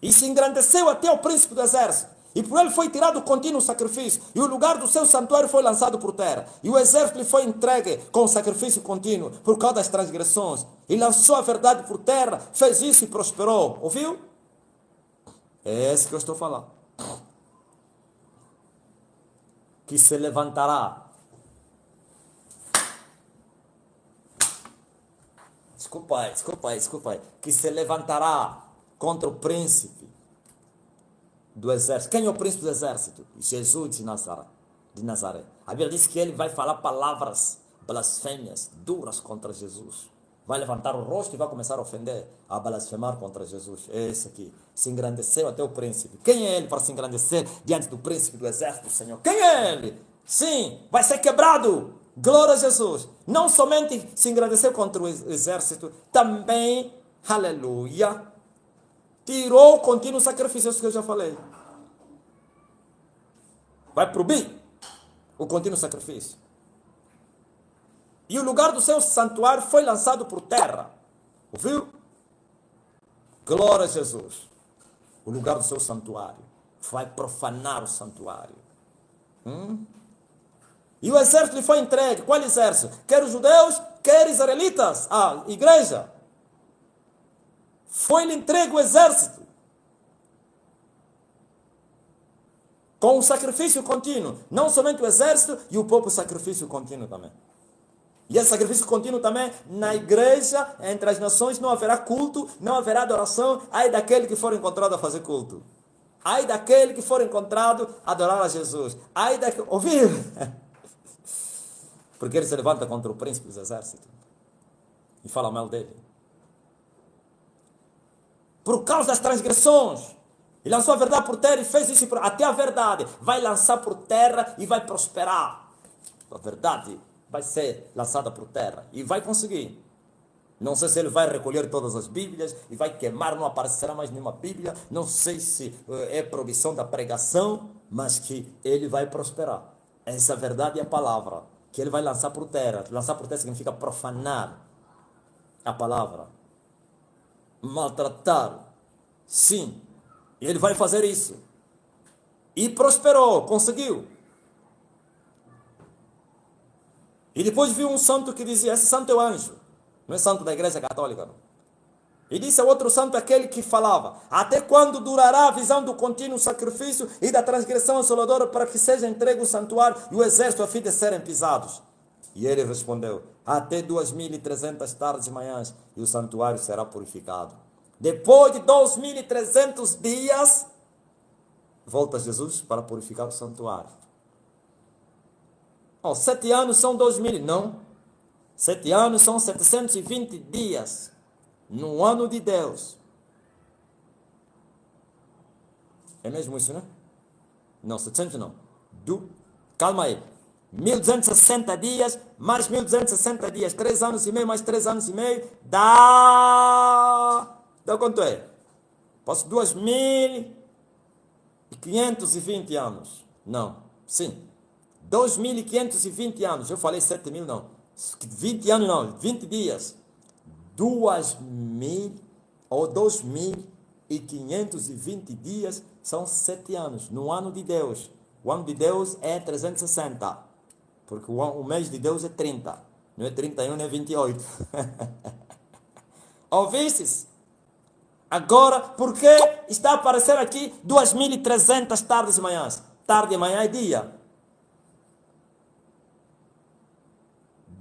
e se engrandeceu até o príncipe do exército, e por ele foi tirado o contínuo sacrifício, e o lugar do seu santuário foi lançado por terra, e o exército lhe foi entregue com o sacrifício contínuo, por causa das transgressões, e lançou a verdade por terra, fez isso e prosperou. Ouviu? É esse que eu estou falando. Que se levantará. Desculpa aí. Que se levantará contra o príncipe do exército. Quem é o príncipe do exército? Jesus de Nazaré. A Bíblia diz que ele vai falar palavras blasfêmias, duras contra Jesus. Vai levantar o rosto e vai começar a ofender, a blasfemar contra Jesus. Esse aqui se engrandeceu até o príncipe. Quem é ele para se engrandecer diante do príncipe do exército do Senhor? Quem é ele? Sim, vai ser quebrado. Glória a Jesus. Não somente se engrandeceu contra o exército, também, aleluia, tirou o contínuo sacrifício, isso que eu já falei. Vai proibir o contínuo sacrifício. E o lugar do seu santuário foi lançado por terra. Ouviu? Glória a Jesus. O lugar do seu santuário. Vai profanar o santuário. E o exército lhe foi entregue. Qual exército? Quer os judeus, quer israelitas. A igreja. Foi-lhe entregue o exército. Com o sacrifício contínuo. Não somente o exército e o povo sacrifício contínuo também. E esse sacrifício contínuo também, na igreja, entre as nações, não haverá culto, não haverá adoração. Ai daquele que for encontrado a fazer culto. Ai daquele que for encontrado a adorar a Jesus. Ai daquele... Ouviu? Porque ele se levanta contra o príncipe dos exércitos. E fala mal dele. Por causa das transgressões. Ele lançou a verdade por terra e fez isso. Até a verdade vai lançar por terra e vai prosperar. A verdade vai ser lançada por terra. E vai conseguir. Não sei se ele vai recolher todas as Bíblias e vai queimar, não aparecerá mais nenhuma Bíblia. Não sei se é proibição da pregação, mas que ele vai prosperar. Essa verdade é a palavra que ele vai lançar por terra. Lançar por terra significa profanar a palavra. Maltratar. Sim. E ele vai fazer isso. E prosperou, conseguiu. E depois viu um santo que dizia, esse santo é o anjo. Não é santo da igreja católica, não. E disse ao outro santo, aquele que falava, até quando durará a visão do contínuo sacrifício e da transgressão assoladora para que seja entregue o santuário e o exército a fim de serem pisados? E ele respondeu, até 2.300 tardes e manhãs e o santuário será purificado. Depois de 2.300 dias, volta Jesus para purificar o santuário. 7 anos são 2.000, não. 7 anos são 720 dias. no ano de Deus. É mesmo isso, né? Não, 700 não. Calma aí. 1260 dias, mais 1260 dias, 3 anos e meio, mais 3 anos e meio, dá quanto é? Posso 2520 anos. Não, sim. 2520 anos. Eu falei 7.000, não. 20 anos não, 20 dias. 2.000 ou 2.520 dias são 7 anos. No ano de Deus. O ano de Deus é 360. Porque o mês de Deus é 30. Não é 31, não é 28. Ouvistes? Agora, por que está aparecendo aqui 2.300 tardes e manhãs? Tarde e manhã é dia.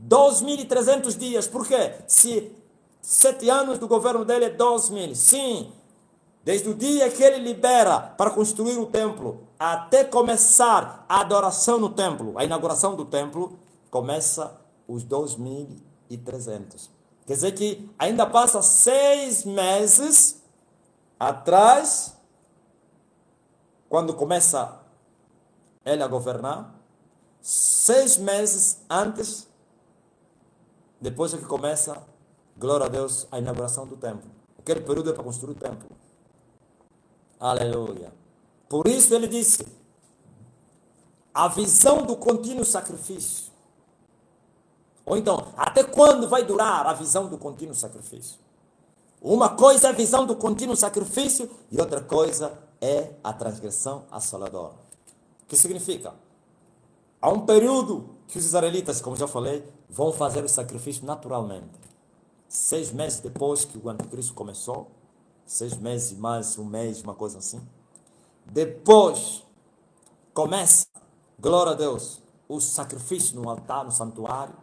2.300 dias. Por quê? Se 7 anos do governo dele é 12.000. Sim. Desde o dia que ele libera para construir o templo até começar a adoração no templo, a inauguração do templo, começa os 2.300. Quer dizer que ainda passa 6 meses atrás, quando começa ele a governar, 6 meses antes, depois é que começa, glória a Deus, a inauguração do templo. Aquele período é para construir o templo. Aleluia. Por isso ele disse, a visão do contínuo sacrifício. Ou então, até quando vai durar a visão do contínuo sacrifício? Uma coisa é a visão do contínuo sacrifício e outra coisa é a transgressão assoladora. O que significa? Há um período que os israelitas, como já falei, vão fazer o sacrifício naturalmente. 6 meses depois que o anticristo começou, 6 meses mais um mês, uma coisa assim. Depois começa, glória a Deus, o sacrifício no altar, no santuário.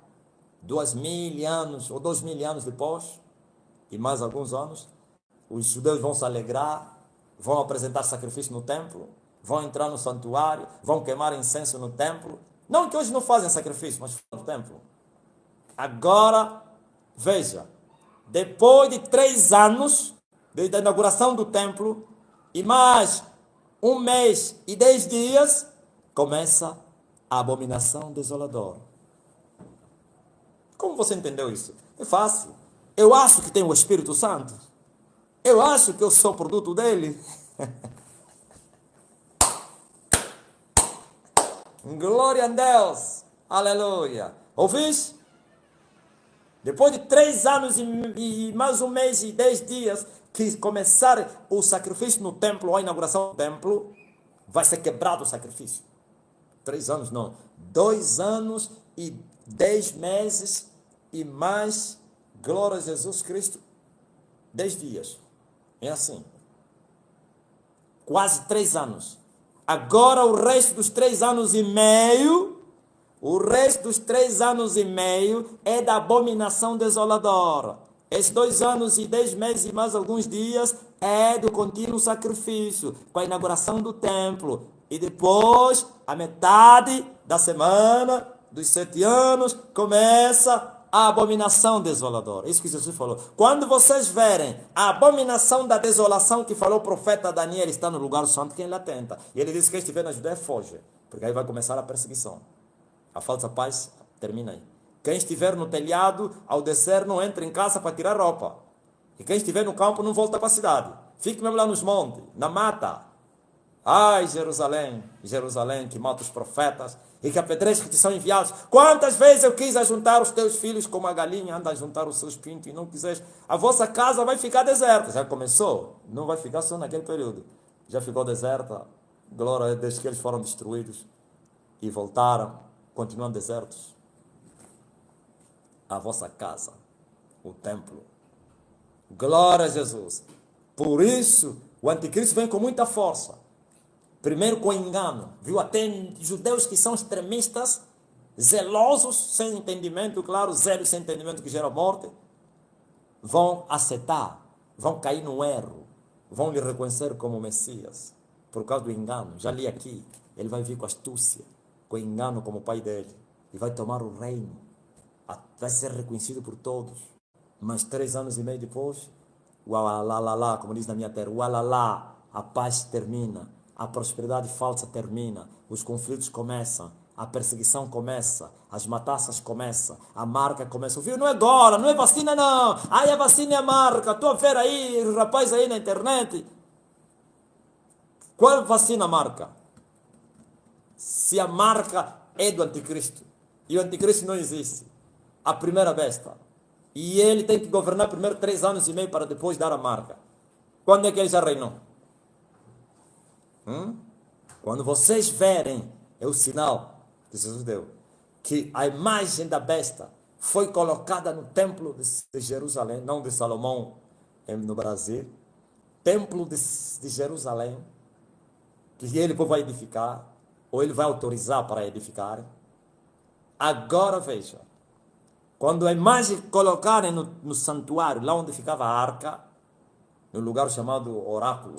2.000 anos ou 2.000 anos depois, e mais alguns anos, os judeus vão se alegrar, vão apresentar sacrifício no templo, vão entrar no santuário, vão queimar incenso no templo. Não que hoje não fazem sacrifício, mas no templo. Agora, veja, depois de 3 anos, desde a inauguração do templo, e mais 1 mês e 10 dias, começa a abominação desoladora. Como você entendeu isso? É fácil. Eu acho que tem o Espírito Santo. Eu acho que eu sou produto dele. Glória a Deus. Aleluia. Ouviste? Depois de 3 anos e mais 1 mês e 10 dias que começar o sacrifício no templo, ou a inauguração do templo, vai ser quebrado o sacrifício. 3 anos não. 2 anos e 10 meses e mais, glória a Jesus Cristo, 10 dias. É assim. Quase 3 anos. Agora o resto dos 3 anos e meio, é da abominação desoladora. Esses 2 anos e 10 meses e mais alguns dias é do contínuo sacrifício, com a inauguração do templo. E depois, a metade da semana, dos 7 anos, começa a abominação desoladora. Isso que Jesus falou. Quando vocês verem a abominação da desolação que falou o profeta Daniel, está no lugar santo, quem lá tenta. E ele disse que quem estiver na Judéia foge, porque aí vai começar a perseguição. A falsa paz termina aí. Quem estiver no telhado, ao descer, não entra em casa para tirar roupa. E quem estiver no campo, não volta para a cidade. Fique mesmo lá nos montes, na mata. Ai, Jerusalém, Jerusalém, que mata os profetas e que apedreja que te são enviados. Quantas vezes eu quis ajuntar os teus filhos como a galinha anda a juntar os seus pintos e não quiseste. A vossa casa vai ficar deserta. Já começou? Não vai ficar só naquele período. Já ficou deserta. Glória a Deus que eles foram destruídos e voltaram, continuam desertos. A vossa casa, o templo. Glória a Jesus. Por isso, o anticristo vem com muita força. Primeiro com engano, viu? Até judeus que são extremistas, zelosos, sem entendimento, claro, zelo sem entendimento que gera morte, vão aceitar, vão cair no erro, vão lhe reconhecer como Messias, por causa do engano. Já li aqui, ele vai vir com astúcia, com engano como pai dele, e vai tomar o reino, vai ser reconhecido por todos. Mas 3 anos e meio depois, ualalala, como diz na minha terra, ualalá, a paz termina, a prosperidade falsa termina, os conflitos começam, a perseguição começa, as matanças começam, a marca começa. Viu? Não é agora, não é vacina não. Ai, a vacina é a marca. Estou a ver aí, os rapazes aí na internet. Qual vacina marca? Se a marca é do anticristo, e o anticristo não existe, a primeira besta, e ele tem que governar primeiro 3 anos e meio para depois dar a marca. Quando é que ele já reinou? Quando vocês verem, é o sinal que Jesus deu, que a imagem da besta foi colocada no templo de Jerusalém, não de Salomão no Brasil, templo de Jerusalém, que ele vai edificar, ou ele vai autorizar para edificar. Agora veja, quando a imagem colocarem no santuário, lá onde ficava a arca, no lugar chamado oráculo,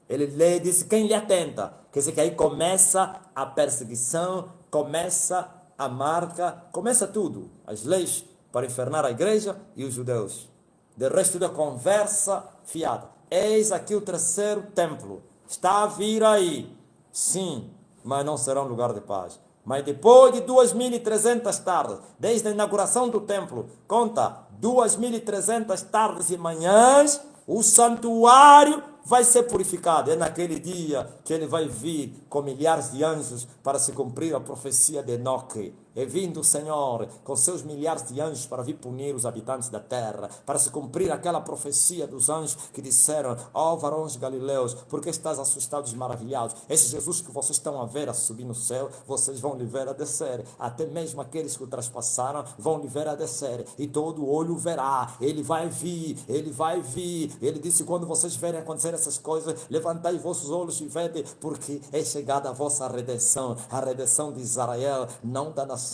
ele lê e disse, quem lhe atenta? Quer dizer que aí começa a perseguição, começa a marca, começa tudo. As leis para infernar a igreja e os judeus. De resto da conversa fiada. Eis aqui o terceiro templo. Está a vir aí. Sim, mas não será um lugar de paz. Mas depois de 2.300 tardes, desde a inauguração do templo, conta 2.300 tardes e manhãs, o santuário vai ser purificado. É naquele dia que ele vai vir com milhares de anjos para se cumprir a profecia de Enoque. É vindo o Senhor com seus milhares de anjos para vir punir os habitantes da terra, para se cumprir aquela profecia dos anjos que disseram, ó varões galileus, porque estás assustados e maravilhados? Esse Jesus que vocês estão a ver a subir no céu, vocês vão lhe ver a descer. Até mesmo aqueles que o traspassaram vão lhe ver a descer. E todo olho verá. Ele vai vir, ele vai vir. Ele disse, quando vocês verem acontecer essas coisas, levantai vossos olhos e vede, porque é chegada a vossa redenção, a redenção de Israel, não da nação.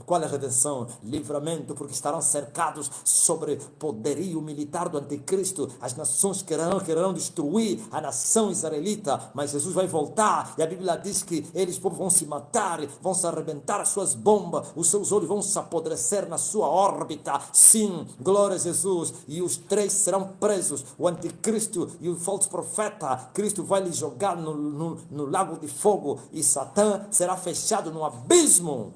Qual é a redenção? Livramento, porque estarão cercados sobre poderio militar do anticristo. As nações quererão destruir a nação israelita, mas Jesus vai voltar, e a Bíblia diz que eles vão se matar, vão se arrebentar as suas bombas, os seus olhos vão se apodrecer na sua órbita. Sim, glória a Jesus. E os três serão presos, o anticristo e o falso profeta. Cristo vai lhe jogar no lago de fogo, e Satã será fechado no abismo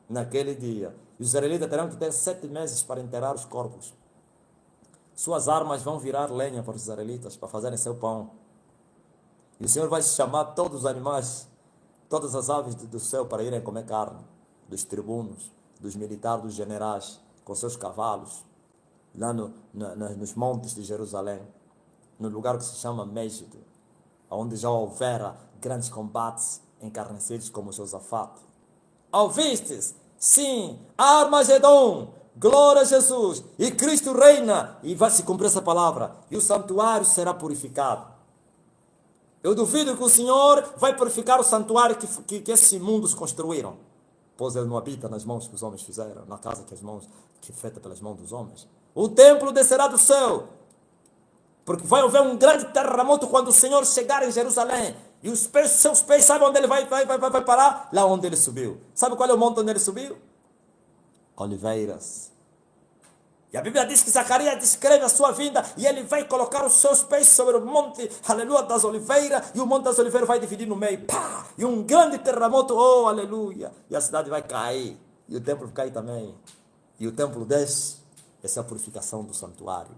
naquele dia. Os israelitas terão que ter 7 meses para enterrar os corpos. Suas armas vão virar lenha para os israelitas, para fazerem seu pão. E o Senhor vai chamar todos os animais, todas as aves do céu para irem comer carne, dos tribunos, dos militares, dos generais, com seus cavalos, lá nos montes de Jerusalém, no lugar que se chama Megiddo, onde já houvera grandes combates encarnecidos como Josafate. Ouvistes? Sim, Armagedon, glória a Jesus, e Cristo reina, e vai se cumprir essa palavra, e o santuário será purificado. Eu duvido que o Senhor vai purificar o santuário que esses imundos construíram, pois ele não habita nas mãos que os homens fizeram, na casa que é feita pelas mãos dos homens. O templo descerá do céu, porque vai haver um grande terremoto quando o Senhor chegar em Jerusalém. E seus pés, sabe onde ele vai parar? Lá onde ele subiu. Sabe qual é o monte onde ele subiu? Oliveiras. E a Bíblia diz que Zacarias descreve a sua vinda, e ele vai colocar os seus pés sobre o monte, aleluia, das oliveiras, e o monte das oliveiras vai dividir no meio, pá, e um grande terremoto, oh, aleluia, e a cidade vai cair, e o templo vai cair também, e o templo desce. Essa é a purificação do santuário.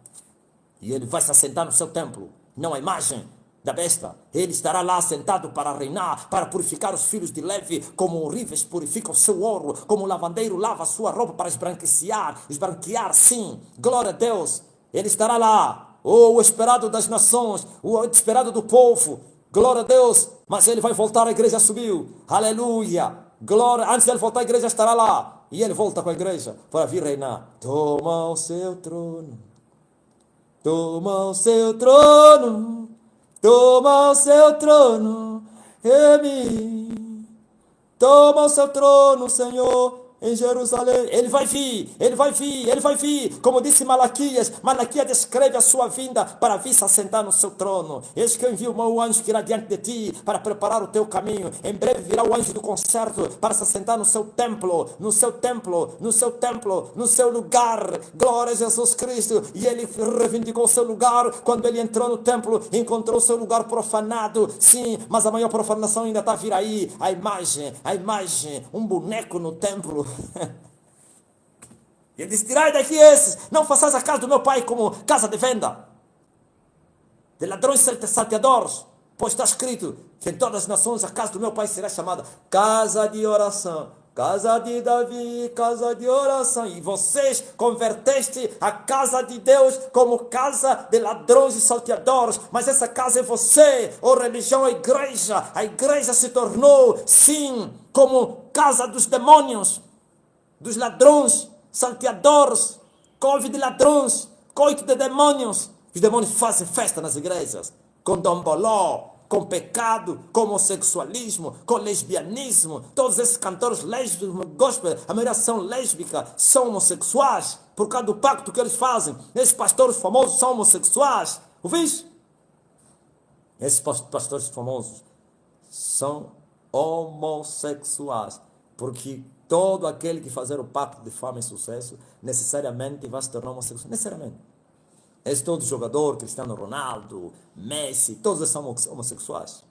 E ele vai se assentar no seu templo, não a imagem da besta. Ele estará lá sentado para reinar, para purificar os filhos de Levi, como o Rives purifica o seu ouro, como o lavandeiro lava a sua roupa para esbranquear, sim, glória a Deus. Ele estará lá, o esperado das nações, o esperado do povo, glória a Deus. Mas ele vai voltar, a igreja subiu, aleluia, glória. Antes dele voltar, a igreja estará lá, e ele volta com a igreja para vir reinar. Toma o seu trono, toma o seu trono, toma o seu trono em mim. Toma o seu trono, Senhor, em Jerusalém. Ele vai vir, ele vai vir, ele vai vir. Como disse Malaquias, Malaquias descreve a sua vinda para vir se assentar no seu trono. Eis que eu envio o meu anjo que irá diante de ti para preparar o teu caminho. Em breve virá o anjo do concerto para se assentar no seu templo, no seu templo, no seu templo, no seu lugar. Glória a Jesus Cristo. E ele reivindicou o seu lugar quando ele entrou no templo, encontrou o seu lugar profanado. Sim, mas a maior profanação ainda está a vir aí. A imagem, um boneco no templo. E ele disse: tirai daqui esses, não façais a casa do meu pai como casa de venda, de ladrões salteadores, pois está escrito que em todas as nações a casa do meu pai será chamada casa de oração, casa de Davi, casa de oração. E vocês converteste a casa de Deus como casa de ladrões e salteadores. Mas essa casa é você, ou religião, a igreja se tornou, sim, como casa dos demônios, dos ladrões, salteadores, couve de ladrões, coito de demônios. Os demônios fazem festa nas igrejas, com domboló, com pecado, com homossexualismo, com lesbianismo. Todos esses cantores lésbicos, gospel, a maioria são lésbicas, são homossexuais, por causa do pacto que eles fazem. Esses pastores famosos são homossexuais. Ouviste? Esses pastores famosos são homossexuais, porque todo aquele que fazer o pacto de fama e sucesso necessariamente vai se tornar homossexual. Necessariamente. És todo jogador, Cristiano Ronaldo, Messi, todos eles são homossexuais.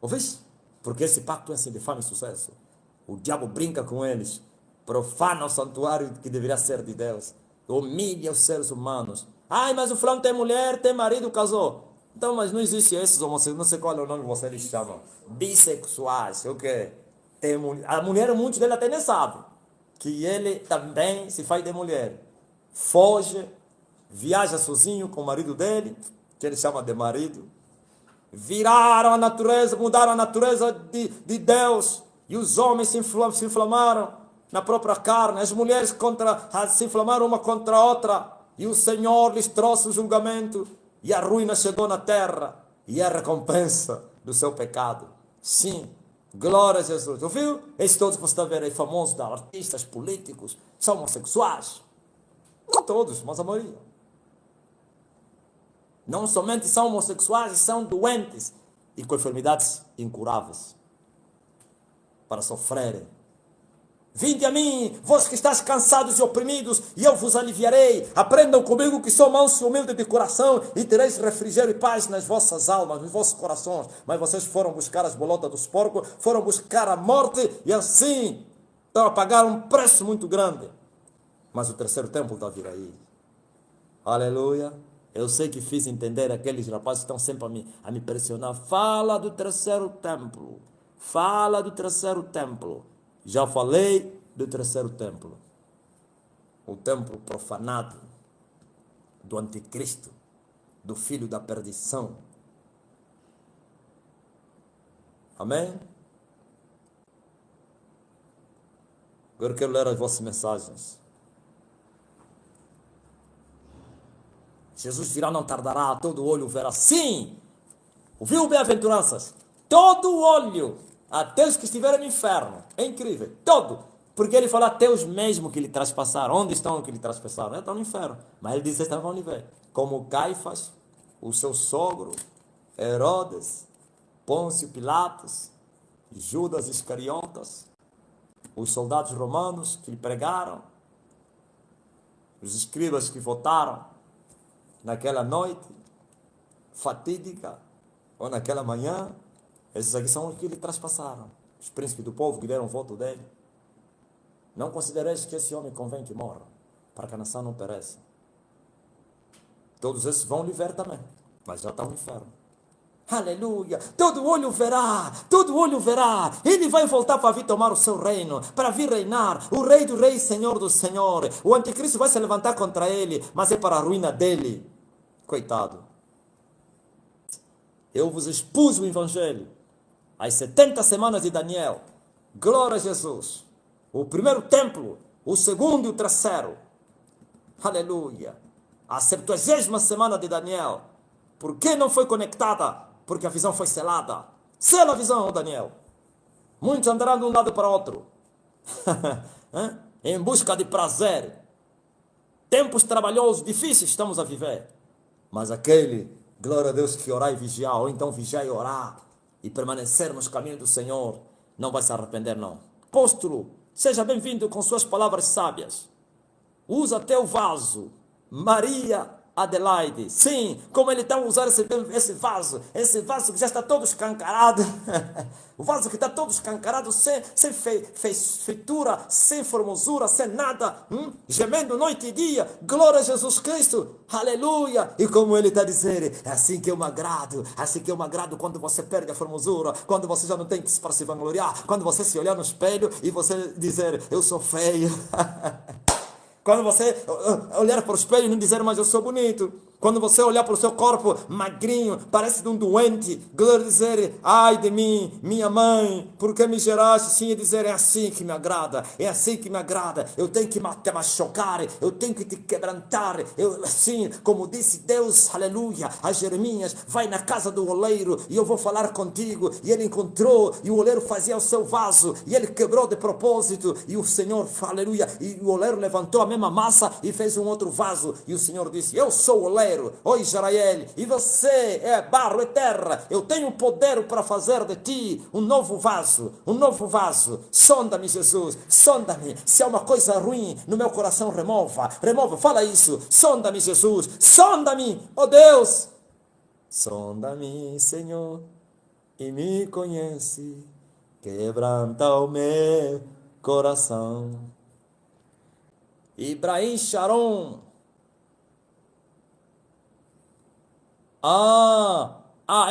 Ouviste? Porque esse pacto é assim de fama e sucesso. O diabo brinca com eles, profana o santuário que deveria ser de Deus, humilha os seres humanos. Ai, mas o fulano tem mulher, tem marido, casou. Então, mas não existe esses homossexuais, não sei qual é o nome que vocês chamam. Bissexuais, o quê? A mulher, muitos deles até nem sabem que ele também se faz de mulher. Foge, viaja sozinho com o marido dele, que ele chama de marido. Viraram a natureza, mudaram a natureza de Deus. E os homens se inflamaram na própria carne. As mulheres se inflamaram uma contra a outra. E o Senhor lhes trouxe o julgamento. E a ruína chegou na terra. E a recompensa do seu pecado. Sim, glória a Jesus. Ouviu? Esses todos que você está vendo aí, famosos, artistas, políticos, são homossexuais. Não todos, mas a maioria. Não somente são homossexuais, são doentes e com enfermidades incuráveis para sofrerem. Vinde a mim, vós que estáis cansados e oprimidos, e eu vos aliviarei. Aprendam comigo que sou manso e humilde de coração, e tereis refrigério e paz nas vossas almas, nos vossos corações. Mas vocês foram buscar as bolotas dos porcos, foram buscar a morte, e assim estão a pagar um preço muito grande. Mas o terceiro templo está a vir aí. Aleluia. Eu sei que fiz entender aqueles rapazes que estão sempre a me pressionar. Fala do terceiro templo. Fala do terceiro templo. Já falei do terceiro templo. O templo profanado do anticristo, do filho da perdição. Amém? Agora eu quero ler as vossas mensagens. Jesus virá, não tardará, todo olho verá. Sim! Ouviu, bem-aventuranças? Todo olho, até os que estiveram no inferno. É incrível, todo. Porque ele fala até os mesmos que lhe traspassaram. Onde estão os que lhe traspassaram? Estão no inferno. Mas ele diz que estão no inferno. Como Caifás, o seu sogro, Herodes, Pôncio Pilatos, Judas Iscariotas, os soldados romanos que lhe pregaram, os escribas que votaram naquela noite fatídica, ou naquela manhã. Esses aqui são os que lhe traspassaram, os príncipes do povo que deram voto dele. Não considereis que esse homem convém que morra, para que a nação não pereça. Todos esses vão lhe ver também, mas já estão no inferno. Aleluia, todo olho verá, todo olho verá. Ele vai voltar para vir tomar o seu reino, para vir reinar, o rei do rei, senhor do senhor. O anticristo vai se levantar contra ele, mas é para a ruína dele. Coitado. Eu vos expus o evangelho, as 70 semanas de Daniel. Glória a Jesus. O primeiro templo, o segundo e o terceiro. Aleluia. A 70ª semana de Daniel. Por que não foi conectada? Porque a visão foi selada. Sela a visão, Daniel. Muitos andarão de um lado para o outro. Hã? Em busca de prazer. Tempos trabalhosos, difíceis estamos a viver. Mas aquele, glória a Deus, que orar e vigiar, ou então vigiar e orar, e permanecer nos caminhos do Senhor, não vai se arrepender, não. Apóstolo, seja bem-vindo com suas palavras sábias. Usa teu vaso, Maria Adelaide. Sim, como ele está a usar esse vaso que já está todo escancarado. O vaso que está todo escancarado, sem feitura, sem formosura, sem nada, gemendo noite e dia. Glória a Jesus Cristo, aleluia. E como ele está a dizer, é assim que eu me agrado, quando você perde a formosura, quando você já não tem para se vangloriar, quando você se olhar no espelho e você dizer, eu sou feio. Quando você olhar para o espelho e não dizer, mas eu sou bonito. Quando você olhar para o seu corpo magrinho, parece de um doente, glória, dizer, ai de mim, minha mãe, por que me geraste? Sim, e dizer, é assim que me agrada, eu tenho que te machucar, eu tenho que te quebrantar, assim, como disse Deus, aleluia, a Jeremias, vai na casa do oleiro e eu vou falar contigo, e ele encontrou, e o oleiro fazia o seu vaso, e ele quebrou de propósito, e o Senhor, aleluia, e o oleiro levantou a mesma massa e fez um outro vaso, e o Senhor disse, eu sou o oleiro, ó Israel, e você é barro e terra, eu tenho poder para fazer de ti um novo vaso, sonda-me Jesus, sonda-me, se há uma coisa ruim no meu coração, remova, fala isso, sonda-me Jesus, sonda-me, ó Deus, sonda-me Senhor, e me conhece, quebranta o meu coração. Ibrahim Sharon.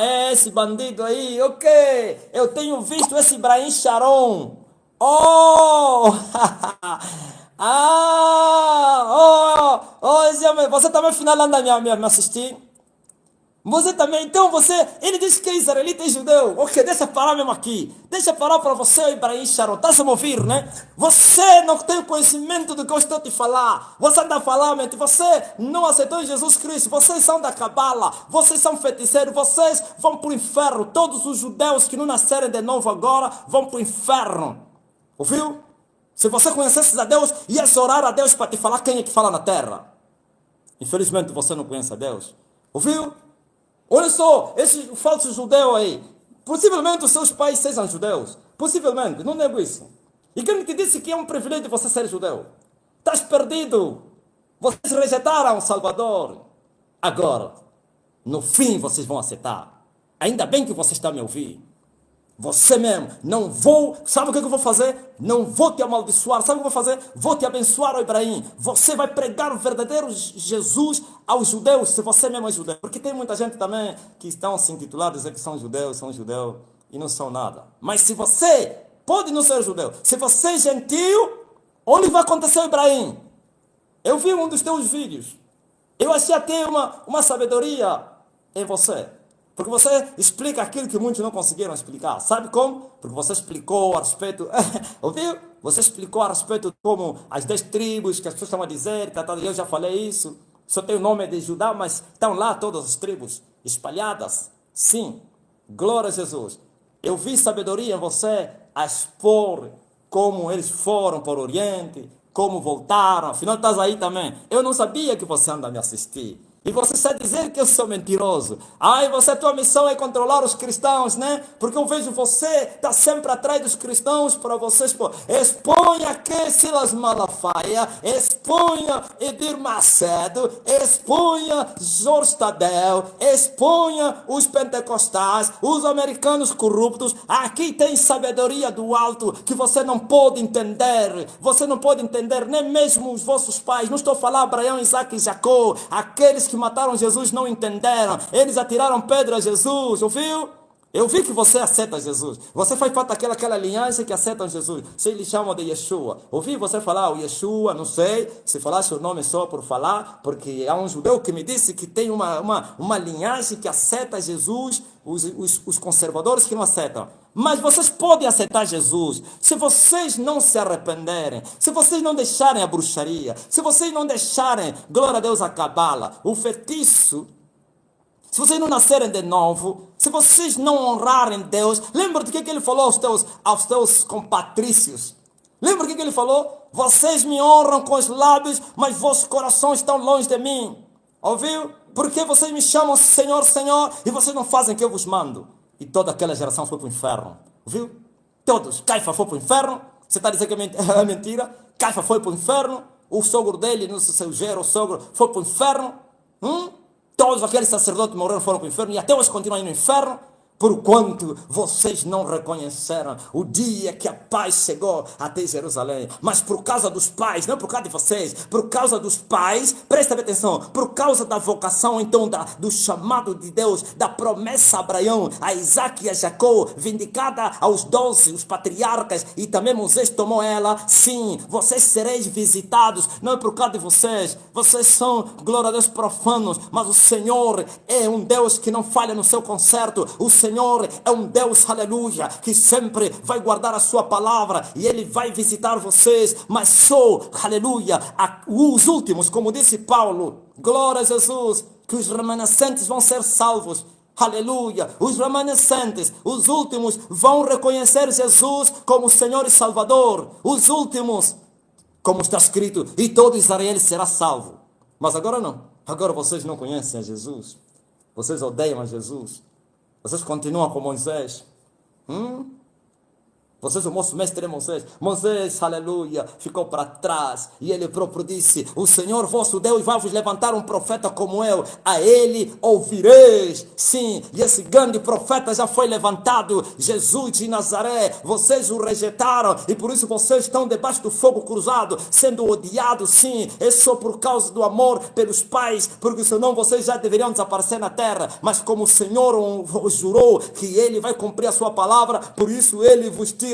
É esse bandido aí, ok. Eu tenho visto esse Ibrahim Sharon. Oh! Você também afinal anda me assistir? Você também, então ele diz que é israelita e judeu. Ok, deixa eu parar mesmo aqui. Deixa eu parar para você, Ibrahim Sharon. Está a me ouvir, né? Você não tem conhecimento do que eu estou te falar. Você anda a falar, mente. Você não aceitou Jesus Cristo. Vocês são da cabala. Vocês são feiticeiros. Vocês vão para o inferno. Todos os judeus que não nascerem de novo agora vão para o inferno. Ouviu? Se você conhecesse a Deus, ia orar a Deus para te falar quem é que fala na terra. Infelizmente você não conhece a Deus. Ouviu? Olha só, esse falso judeu aí, possivelmente os seus pais sejam judeus, possivelmente, não nego isso. E quem te disse que é um privilégio você ser judeu? Estás perdido, vocês rejeitaram o Salvador. Agora, no fim vocês vão aceitar. Ainda bem que você está a me ouvir. Você mesmo, não vou, sabe o que eu vou fazer? Não vou te amaldiçoar, sabe o que eu vou fazer? Vou te abençoar, ó Ibrahim. Você vai pregar o verdadeiro Jesus aos judeus, se você mesmo é judeu. Porque tem muita gente também que estão se intitulando, dizer que são judeus, e não são nada. Mas se você pode não ser judeu, se você é gentil, onde vai acontecer, Ibrahim? Eu vi um dos teus vídeos, eu achei até uma sabedoria em você. Porque você explica aquilo que muitos não conseguiram explicar. Sabe como? Porque você explicou a respeito... Ouviu? Você explicou a respeito de como as 10 tribos que as pessoas estão a dizer. Eu já falei isso. Só tem o nome de Judá, mas estão lá todas as tribos espalhadas. Sim. Glória a Jesus. Eu vi sabedoria em você a expor como eles foram para o Oriente, como voltaram. Afinal, estás aí também. Eu não sabia que você anda a me assistir. E você está dizendo que eu sou mentiroso. Ai, a tua missão é controlar os cristãos, né? Porque eu vejo você está sempre atrás dos cristãos para vocês. Exponha que Silas Malafaia, exponha Edir Macedo, exponha Jorge Tadeu, exponha os pentecostais, os americanos corruptos. Aqui tem sabedoria do alto que você não pode entender. Você não pode entender, nem mesmo os vossos pais. Não estou a falar Abraão, Isaac e Jacó. Aqueles que mataram Jesus não entenderam. Eles atiraram pedra a Jesus, ouviu? Eu vi que você aceita Jesus. Você faz parte daquela linhagem que aceita Jesus. Vocês lhe chamam de Yeshua. Ouvi você falar o Yeshua, não sei se falasse o nome só por falar, porque há um judeu que me disse que tem uma linhagem que aceita Jesus, os conservadores que não aceitam. Mas vocês podem aceitar Jesus se vocês não se arrependerem, se vocês não deixarem a bruxaria, se vocês não deixarem, glória a Deus, a cabala, o feitiço. Se vocês não nascerem de novo, se vocês não honrarem Deus, lembra do que ele falou aos teus compatrícios? Lembra o que ele falou? Vocês me honram com os lábios, mas vossos corações estão longe de mim. Ouviu? Porque vocês me chamam Senhor, Senhor, e vocês não fazem o que eu vos mando. E toda aquela geração foi para o inferno. Viu? Todos. Caifa foi para o inferno. Você está dizendo que é mentira? Caifa foi para o inferno. O sogro dele, não sei, seu gero, o sogro, foi para o inferno. Todos aqueles sacerdotes morreram, foram para o inferno. E até hoje continuam aí no inferno. Porquanto vocês não reconheceram o dia que a paz chegou até Jerusalém. Mas por causa dos pais, não por causa de vocês, por causa dos pais, presta atenção, por causa da vocação, então, do chamado de Deus, da promessa a Abraão, a Isaac e a Jacó, vindicada aos 12, os patriarcas, e também Moisés tomou ela. Sim, vocês sereis visitados, não é por causa de vocês. Vocês são, glória a Deus, profanos, mas o Senhor é um Deus que não falha no seu concerto. O Senhor é um Deus, aleluia, que sempre vai guardar a sua palavra e Ele vai visitar vocês, mas só, aleluia, os últimos, como disse Paulo, glória a Jesus, que os remanescentes vão ser salvos. Aleluia, os remanescentes, os últimos vão reconhecer Jesus como Senhor e Salvador. Os últimos, como está escrito, e todo Israel será salvo. Mas agora não, agora vocês não conhecem a Jesus, vocês odeiam a Jesus. Vocês continuam com Moisés. Vocês, o nosso mestre é Moisés. Moisés, aleluia, ficou para trás. E ele próprio disse, o Senhor vosso Deus vai vos levantar um profeta como eu. A ele ouvireis. Sim, e esse grande profeta já foi levantado. Jesus de Nazaré. Vocês o rejeitaram. E por isso vocês estão debaixo do fogo cruzado. Sendo odiados, sim. É só por causa do amor pelos pais. Porque senão vocês já deveriam desaparecer na terra. Mas como o Senhor os jurou que ele vai cumprir a sua palavra. Por isso ele vos tirou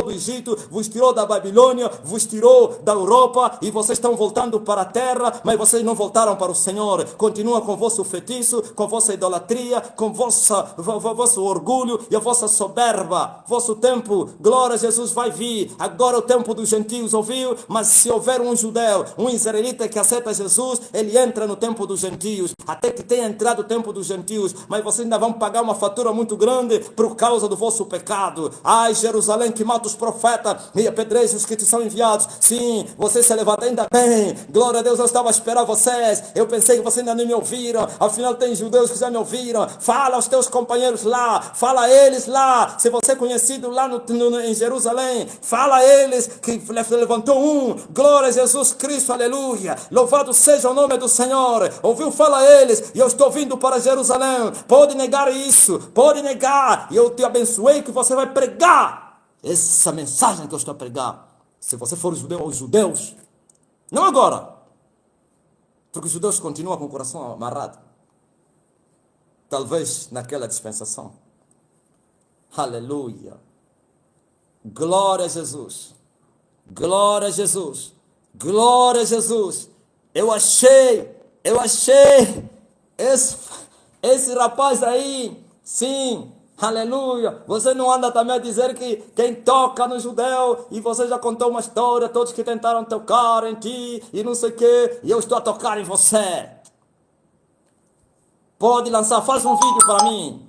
do Egito, vos tirou da Babilônia, vos tirou da Europa e vocês estão voltando para a terra, mas vocês não voltaram para o Senhor. Continua com o vosso feitiço, com a vossa idolatria, com vosso orgulho e a vossa soberba. Vosso tempo, glória a Jesus, vai vir. Agora o tempo dos gentios, ouviu? Mas se houver um judeu, um israelita que aceita Jesus, ele entra no tempo dos gentios, até que tenha entrado o tempo dos gentios, mas vocês ainda vão pagar uma fatura muito grande por causa do vosso pecado. Ai, Jerusalém, que mata os profetas e apedreja os que te são enviados. Sim, vocês se levantam ainda bem. Glória a Deus, eu estava a esperar vocês. Eu pensei que vocês ainda não me ouviram. Afinal, tem judeus que já me ouviram. Fala aos teus companheiros lá. Fala a eles lá. Se você é conhecido lá em Jerusalém, fala a eles que levantou um. Glória a Jesus Cristo, aleluia. Louvado seja o nome do Senhor. Ouviu? Fala a eles. E eu estou vindo para Jerusalém. Pode negar isso. Pode negar. E eu te abençoei que você vai pregar essa mensagem que eu estou a pregar. Se você for judeu aos judeus, não agora, porque os judeus continuam com o coração amarrado. Talvez naquela dispensação. Aleluia. Glória a Jesus. Glória a Jesus. Glória a Jesus. Eu achei esse rapaz aí, sim. Aleluia, você não anda também a dizer que quem toca no judeu, e você já contou uma história, todos que tentaram tocar em ti, e não sei o que, e eu estou a tocar em você. Pode lançar, faz um vídeo para mim.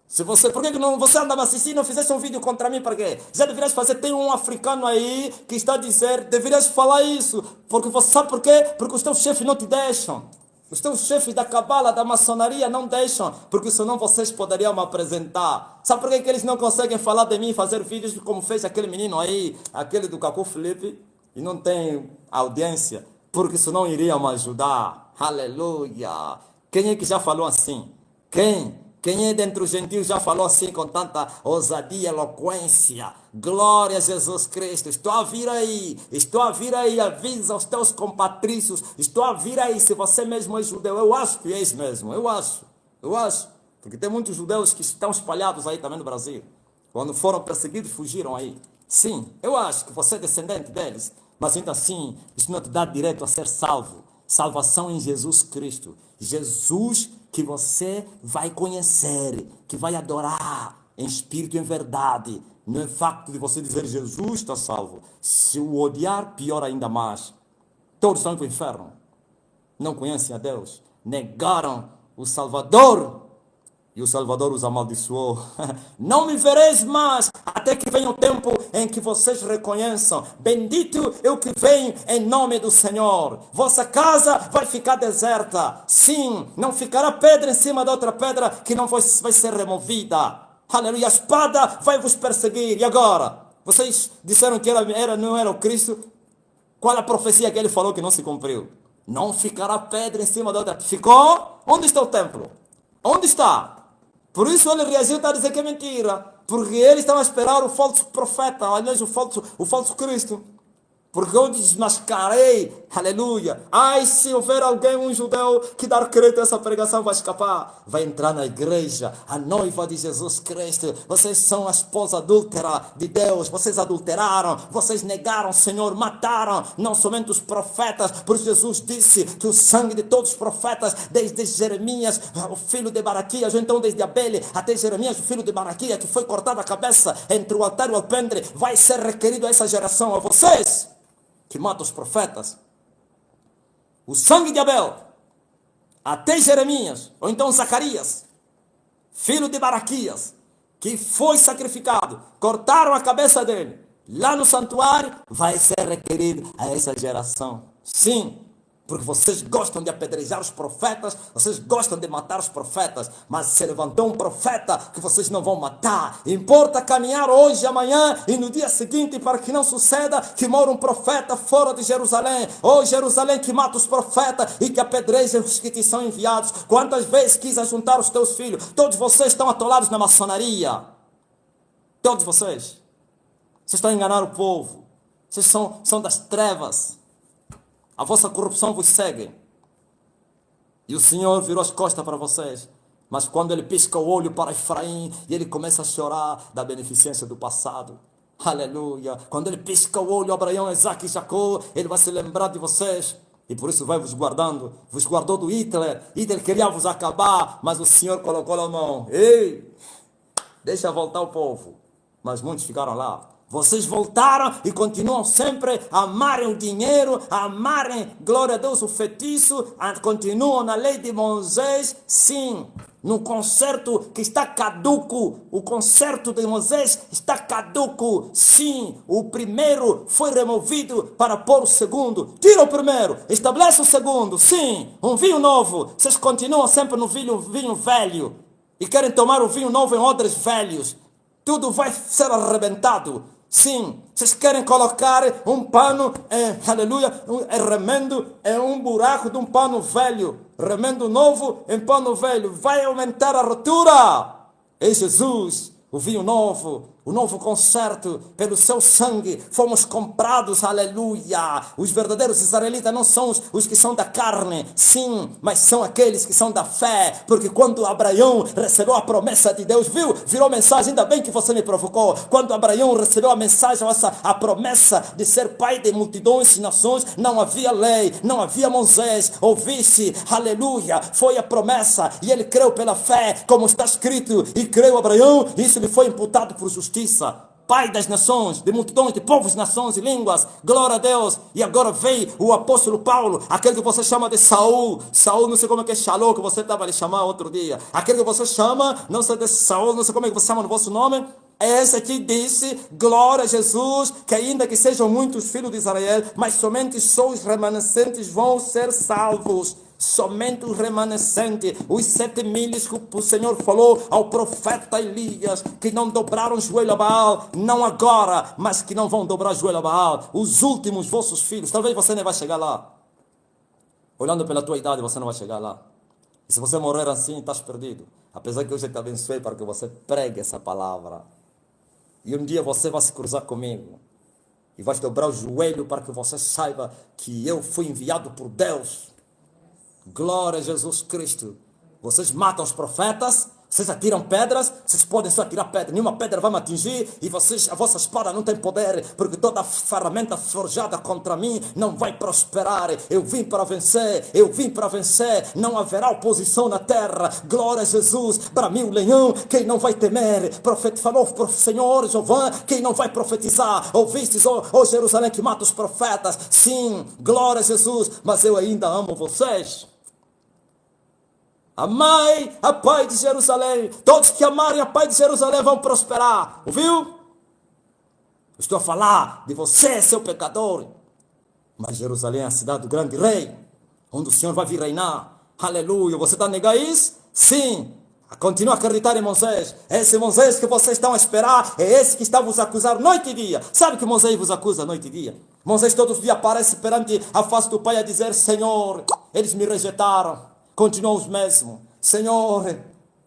Se você, por que não, você anda me assistindo, não fizesse um vídeo contra mim, para quê? Já deverias fazer, tem um africano aí, que está a dizer, deverias falar isso, porque você sabe por quê? Porque os teus chefes não te deixam. Os teus chefes da cabala, da maçonaria não deixam, porque senão vocês poderiam me apresentar. Sabe por que eles não conseguem falar de mim, fazer vídeos como fez aquele menino aí, aquele do Cacu Felipe, e não tem audiência? Porque senão iriam me ajudar. Aleluia! Quem é que já falou assim? Quem? Quem é dentre os gentios já falou assim com tanta ousadia, eloquência? Glória a Jesus Cristo. Estou a vir aí, avisa aos teus compatrícios, estou a vir aí, se você mesmo é judeu, eu acho que és mesmo, eu acho, porque tem muitos judeus que estão espalhados aí também no Brasil, quando foram perseguidos, fugiram aí. Sim, eu acho que você é descendente deles, mas ainda assim, isso não te dá direito a ser salvo. Salvação em Jesus Cristo. Jesus que você vai conhecer, que vai adorar em espírito e em verdade. Não é facto de você dizer Jesus está salvo. Se o odiar, pior ainda mais. Todos estão para o inferno. Não conhecem a Deus. Negaram o Salvador. E o Salvador os amaldiçoou. Não me vereis mais, até que venha o tempo em que vocês reconheçam. Bendito é o que vem em nome do Senhor. Vossa casa vai ficar deserta. Sim, não ficará pedra em cima da outra pedra que não vai ser removida. Aleluia, a espada vai vos perseguir. E agora? Vocês disseram que não era o Cristo? Qual a profecia que ele falou que não se cumpriu? Não ficará pedra em cima da outra. Ficou? Onde está o templo? Onde está? Por isso ele reagiu a dizer que é mentira. Porque ele estava a esperar o falso profeta, aliás, o falso Cristo. Porque eu desmascarei, aleluia. Ai, se houver alguém, um judeu, que dar crédito a essa pregação, vai escapar. Vai entrar na igreja, a noiva de Jesus Cristo. Vocês são a esposa adúltera de Deus. Vocês adulteraram, vocês negaram o Senhor, mataram, não somente os profetas. Por isso Jesus disse que o sangue de todos os profetas, desde Jeremias, o filho de Baraquias, ou então desde Abel até Jeremias, o filho de Baraquias, que foi cortada a cabeça entre o altar e o alpendre, vai ser requerido a essa geração, a vocês que mata os profetas. O sangue de Abel, até Jeremias, ou então Zacarias, filho de Baraquias, que foi sacrificado, cortaram a cabeça dele, lá no santuário, vai ser requerido a essa geração. Sim, porque vocês gostam de apedrejar os profetas, vocês gostam de matar os profetas, mas se levantou um profeta que vocês não vão matar. Importa caminhar hoje, amanhã e no dia seguinte para que não suceda que mora um profeta fora de Jerusalém. Ou Jerusalém que mata os profetas e que apedreja os que te são enviados. Quantas vezes quis ajuntar os teus filhos? Todos vocês estão atolados na maçonaria. Todos vocês. Vocês estão a enganar o povo. Vocês são das trevas. A vossa corrupção vos segue. E o Senhor virou as costas para vocês. Mas quando ele pisca o olho para Efraim, e ele começa a chorar da beneficência do passado. Aleluia. Quando ele pisca o olho a Abraão, Isaac e Jacó, ele vai se lembrar de vocês. E por isso vai vos guardando. Vos guardou do Hitler. Hitler queria vos acabar, mas o Senhor colocou a mão. Ei, deixa voltar o povo. Mas muitos ficaram lá. Vocês voltaram e continuam sempre a amarem o dinheiro, a amarem, glória a Deus, o feitiço, continuam na lei de Moisés, sim, no concerto que está caduco, o concerto de Moisés está caduco, sim, o primeiro foi removido para pôr o segundo, tira o primeiro, estabelece o segundo, sim, um vinho novo, vocês continuam sempre no vinho velho, e querem tomar o vinho novo em odres velhos, tudo vai ser arrebentado. Sim, vocês querem colocar um pano, aleluia, remendo em um buraco de um pano velho, remendo novo em pano velho, vai aumentar a rotura. É Jesus, o vinho novo, o novo concerto, pelo seu sangue, fomos comprados, aleluia. Os verdadeiros israelitas não são os que são da carne, sim, mas são aqueles que são da fé, porque quando Abraão recebeu a promessa de Deus, virou mensagem, ainda bem que você me provocou, quando Abraão recebeu a mensagem, a promessa de ser pai de multidões e nações, não havia lei, não havia Moisés, ouvisse, aleluia, foi a promessa, e ele creu pela fé, como está escrito, e creu Abraão, isso lhe foi imputado por justiça. Pai das nações, de multidões, de povos, nações e línguas, glória a Deus. E agora veio o apóstolo Paulo, aquele que você chama de Saul, não sei como é que é Shalom, que você estava a lhe chamar outro dia, aquele que você chama, não sei de Saul, não sei como é que você chama no vosso nome, esse aqui disse, glória a Jesus, que ainda que sejam muitos filhos de Israel, mas somente só os remanescentes vão ser salvos. Somente os remanescentes, os 7.000 que o Senhor falou ao profeta Elias, que não dobraram o joelho a Baal, não agora, mas que não vão dobrar o joelho a Baal, os últimos vossos filhos, talvez você nem vai chegar lá, olhando pela tua idade você não vai chegar lá, e se você morrer assim, estás perdido, apesar que hoje eu te abençoei para que você pregue essa palavra, e um dia você vai se cruzar comigo, e vai dobrar o joelho para que você saiba que eu fui enviado por Deus. Glória a Jesus Cristo. Vocês matam os profetas, vocês atiram pedras, vocês podem só atirar pedra, nenhuma pedra vai me atingir, e a vossa espada não tem poder, porque toda ferramenta forjada contra mim não vai prosperar. Eu vim para vencer, não haverá oposição na terra. Glória a Jesus. Para mim o leão, quem não vai temer? Falou para o Senhor Jeová, quem não vai profetizar? Ouvistes, ó Jerusalém, que mata os profetas? Sim, glória a Jesus, mas eu ainda amo vocês. Amai a paz de Jerusalém. Todos que amarem a paz de Jerusalém vão prosperar. Ouviu? Estou a falar de você, seu pecador. Mas Jerusalém é a cidade do grande rei, onde o Senhor vai vir reinar. Aleluia. Você está a negar isso? Sim. Continua a acreditar em Moisés. Esse Moisés que vocês estão a esperar é esse que está a vos acusar noite e dia. Sabe que Moisés vos acusa noite e dia? Moisés todos os dias aparece perante a face do Pai a dizer: Senhor, eles me rejeitaram. Continuam os mesmos. Senhor,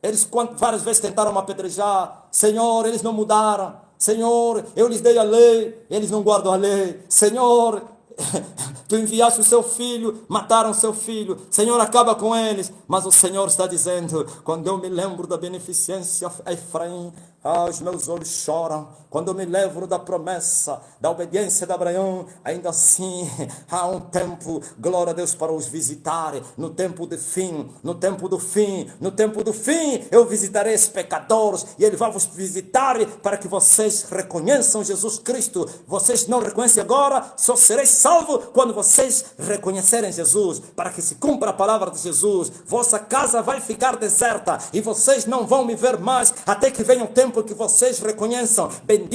eles várias vezes tentaram me apedrejar. Senhor, eles não mudaram. Senhor, eu lhes dei a lei, eles não guardam a lei. Senhor, tu enviaste o seu filho, mataram o seu filho. Senhor, acaba com eles. Mas o Senhor está dizendo: quando eu me lembro da beneficência a Efraim, os meus olhos choram. Quando eu me lembro da promessa, da obediência de Abraão, ainda assim há um tempo, glória a Deus, para os visitar. No tempo do fim, no tempo do fim, no tempo do fim, eu visitarei esses pecadores e Ele vai vos visitar para que vocês reconheçam Jesus Cristo. Vocês não reconhecem agora, só sereis salvos quando vocês reconhecerem Jesus, para que se cumpra a palavra de Jesus. Vossa casa vai ficar deserta e vocês não vão me ver mais até que venha o tempo que vocês reconheçam: bendito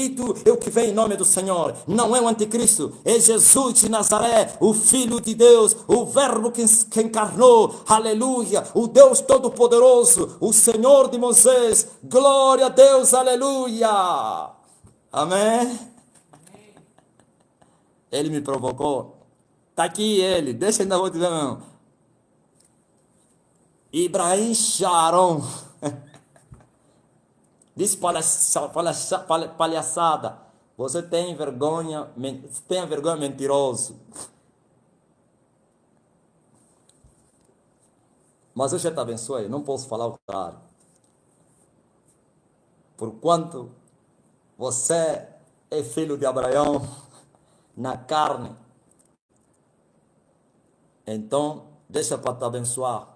é o que vem em nome do Senhor. Não é o anticristo, é Jesus de Nazaré, o Filho de Deus, o Verbo que encarnou, aleluia, o Deus Todo-Poderoso, o Senhor de Moisés. Glória a Deus, aleluia, amém. Ele me provocou. Está aqui ele, deixa eu ainda vou dizer não. Ibrahim Sharon. Diz palhaçada. Você tem vergonha, tenha vergonha, mentiroso. Mas eu já te abençoei, não posso falar o contrário. Porquanto você é filho de Abraão na carne, então deixa para te abençoar.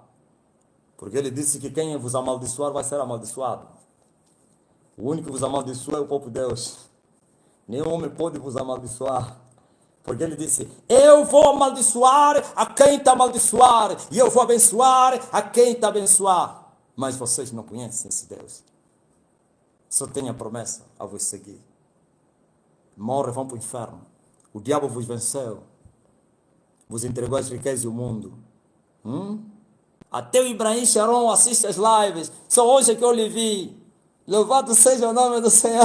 Porque ele disse que quem vos amaldiçoar vai ser amaldiçoado. O único que vos amaldiçoa é o próprio Deus. Nenhum homem pode vos amaldiçoar. Porque ele disse: eu vou amaldiçoar a quem te amaldiçoar, e eu vou abençoar a quem te abençoar. Mas vocês não conhecem esse Deus. Só tem a promessa a vos seguir. Morre, vão para o inferno. O diabo vos venceu. Vos entregou as riquezas do mundo. Até o Ibrahim Sharon assiste as lives. Só hoje é que eu lhe vi. Louvado seja o nome do Senhor.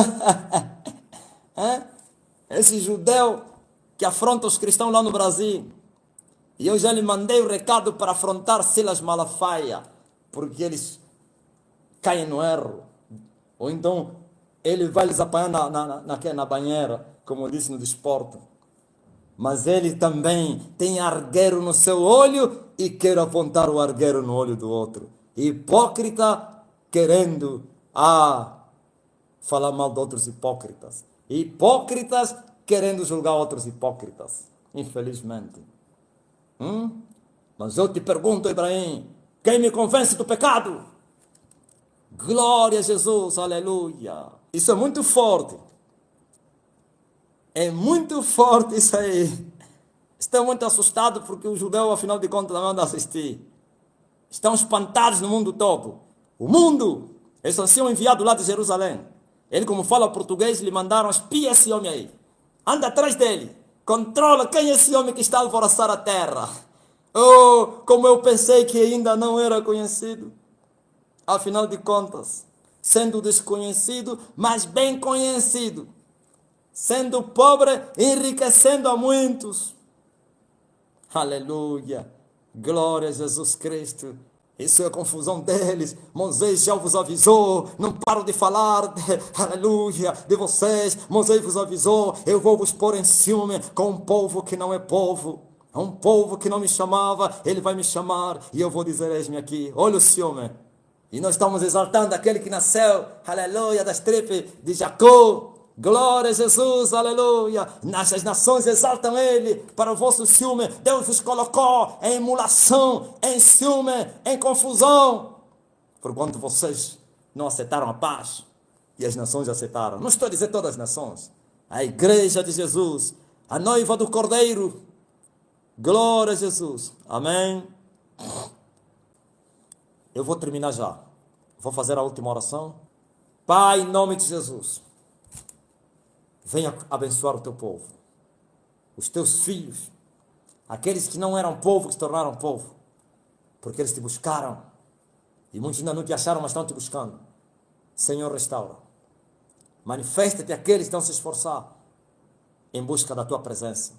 Esse judeu que afronta os cristãos lá no Brasil. E eu já lhe mandei o recado para afrontar Silas Malafaia, porque eles caem no erro. Ou então ele vai lhes apanhar na banheira, como eu disse no desporto. Mas ele também tem argueiro no seu olho e quer apontar o argueiro no olho do outro. Hipócrita querendo falar mal de outros hipócritas. Hipócritas querendo julgar outros hipócritas. Infelizmente. Mas eu te pergunto, Ibrahim, quem me convence do pecado? Glória a Jesus, aleluia. Isso é muito forte. É muito forte isso aí. Estão muito assustados porque o judeu, afinal de contas, não anda a assistir. Estão espantados no mundo todo. O mundo, eles só tinham enviado lá de Jerusalém. Ele, como fala português, lhe mandaram: espia esse homem aí. Anda atrás dele. Controla quem é esse homem que está a alvoroçar a terra. Oh, como eu pensei que ainda não era conhecido. Afinal de contas, sendo desconhecido, mas bem conhecido. Sendo pobre, enriquecendo a muitos. Aleluia. Glória a Jesus Cristo. Isso é a confusão deles. Moisés já vos avisou. Não paro de falar, aleluia, de vocês. Moisés vos avisou. Eu vou vos pôr em ciúme com um povo que não é povo. Um povo que não me chamava, ele vai me chamar. E eu vou dizer: eis-me aqui. Olha o ciúme. E nós estamos exaltando aquele que nasceu, aleluia, das tripes de Jacó. Glória a Jesus, aleluia. As nações exaltam ele para o vosso ciúme. Deus vos colocou em emulação, em ciúme, em confusão. Porquanto vocês não aceitaram a paz e as nações aceitaram. Não estou a dizer todas as nações. A igreja de Jesus, a noiva do Cordeiro. Glória a Jesus. Amém. Eu vou terminar já. Vou fazer a última oração. Pai, em nome de Jesus, venha abençoar o teu povo, os teus filhos, aqueles que não eram povo, que se tornaram povo, porque eles te buscaram, e muitos ainda não te acharam, mas estão te buscando. Senhor, restaura. Manifesta-te àqueles que estão se esforçar em busca da tua presença.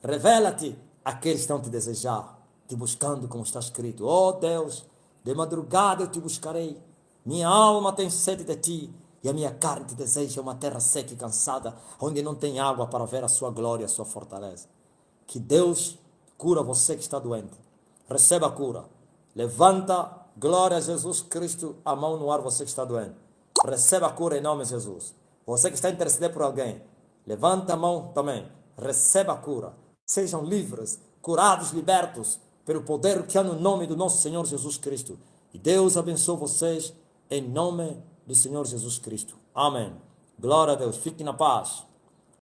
Revela-te àqueles que estão te desejar, te buscando, como está escrito. Oh Deus, de madrugada eu te buscarei. Minha alma tem sede de ti, e a minha carne te deseja uma terra seca e cansada, onde não tem água para ver a sua glória, a sua fortaleza. Que Deus cura você que está doente. Receba a cura. Levanta, glória a Jesus Cristo, a mão no ar, você que está doente. Receba a cura em nome de Jesus. Você que está a interceder por alguém, levanta a mão também. Receba a cura. Sejam livres, curados, libertos, pelo poder que há no nome do nosso Senhor Jesus Cristo. E Deus abençoe vocês em nome do Senhor Jesus Cristo. Amém. Glória a Deus. Fique na paz.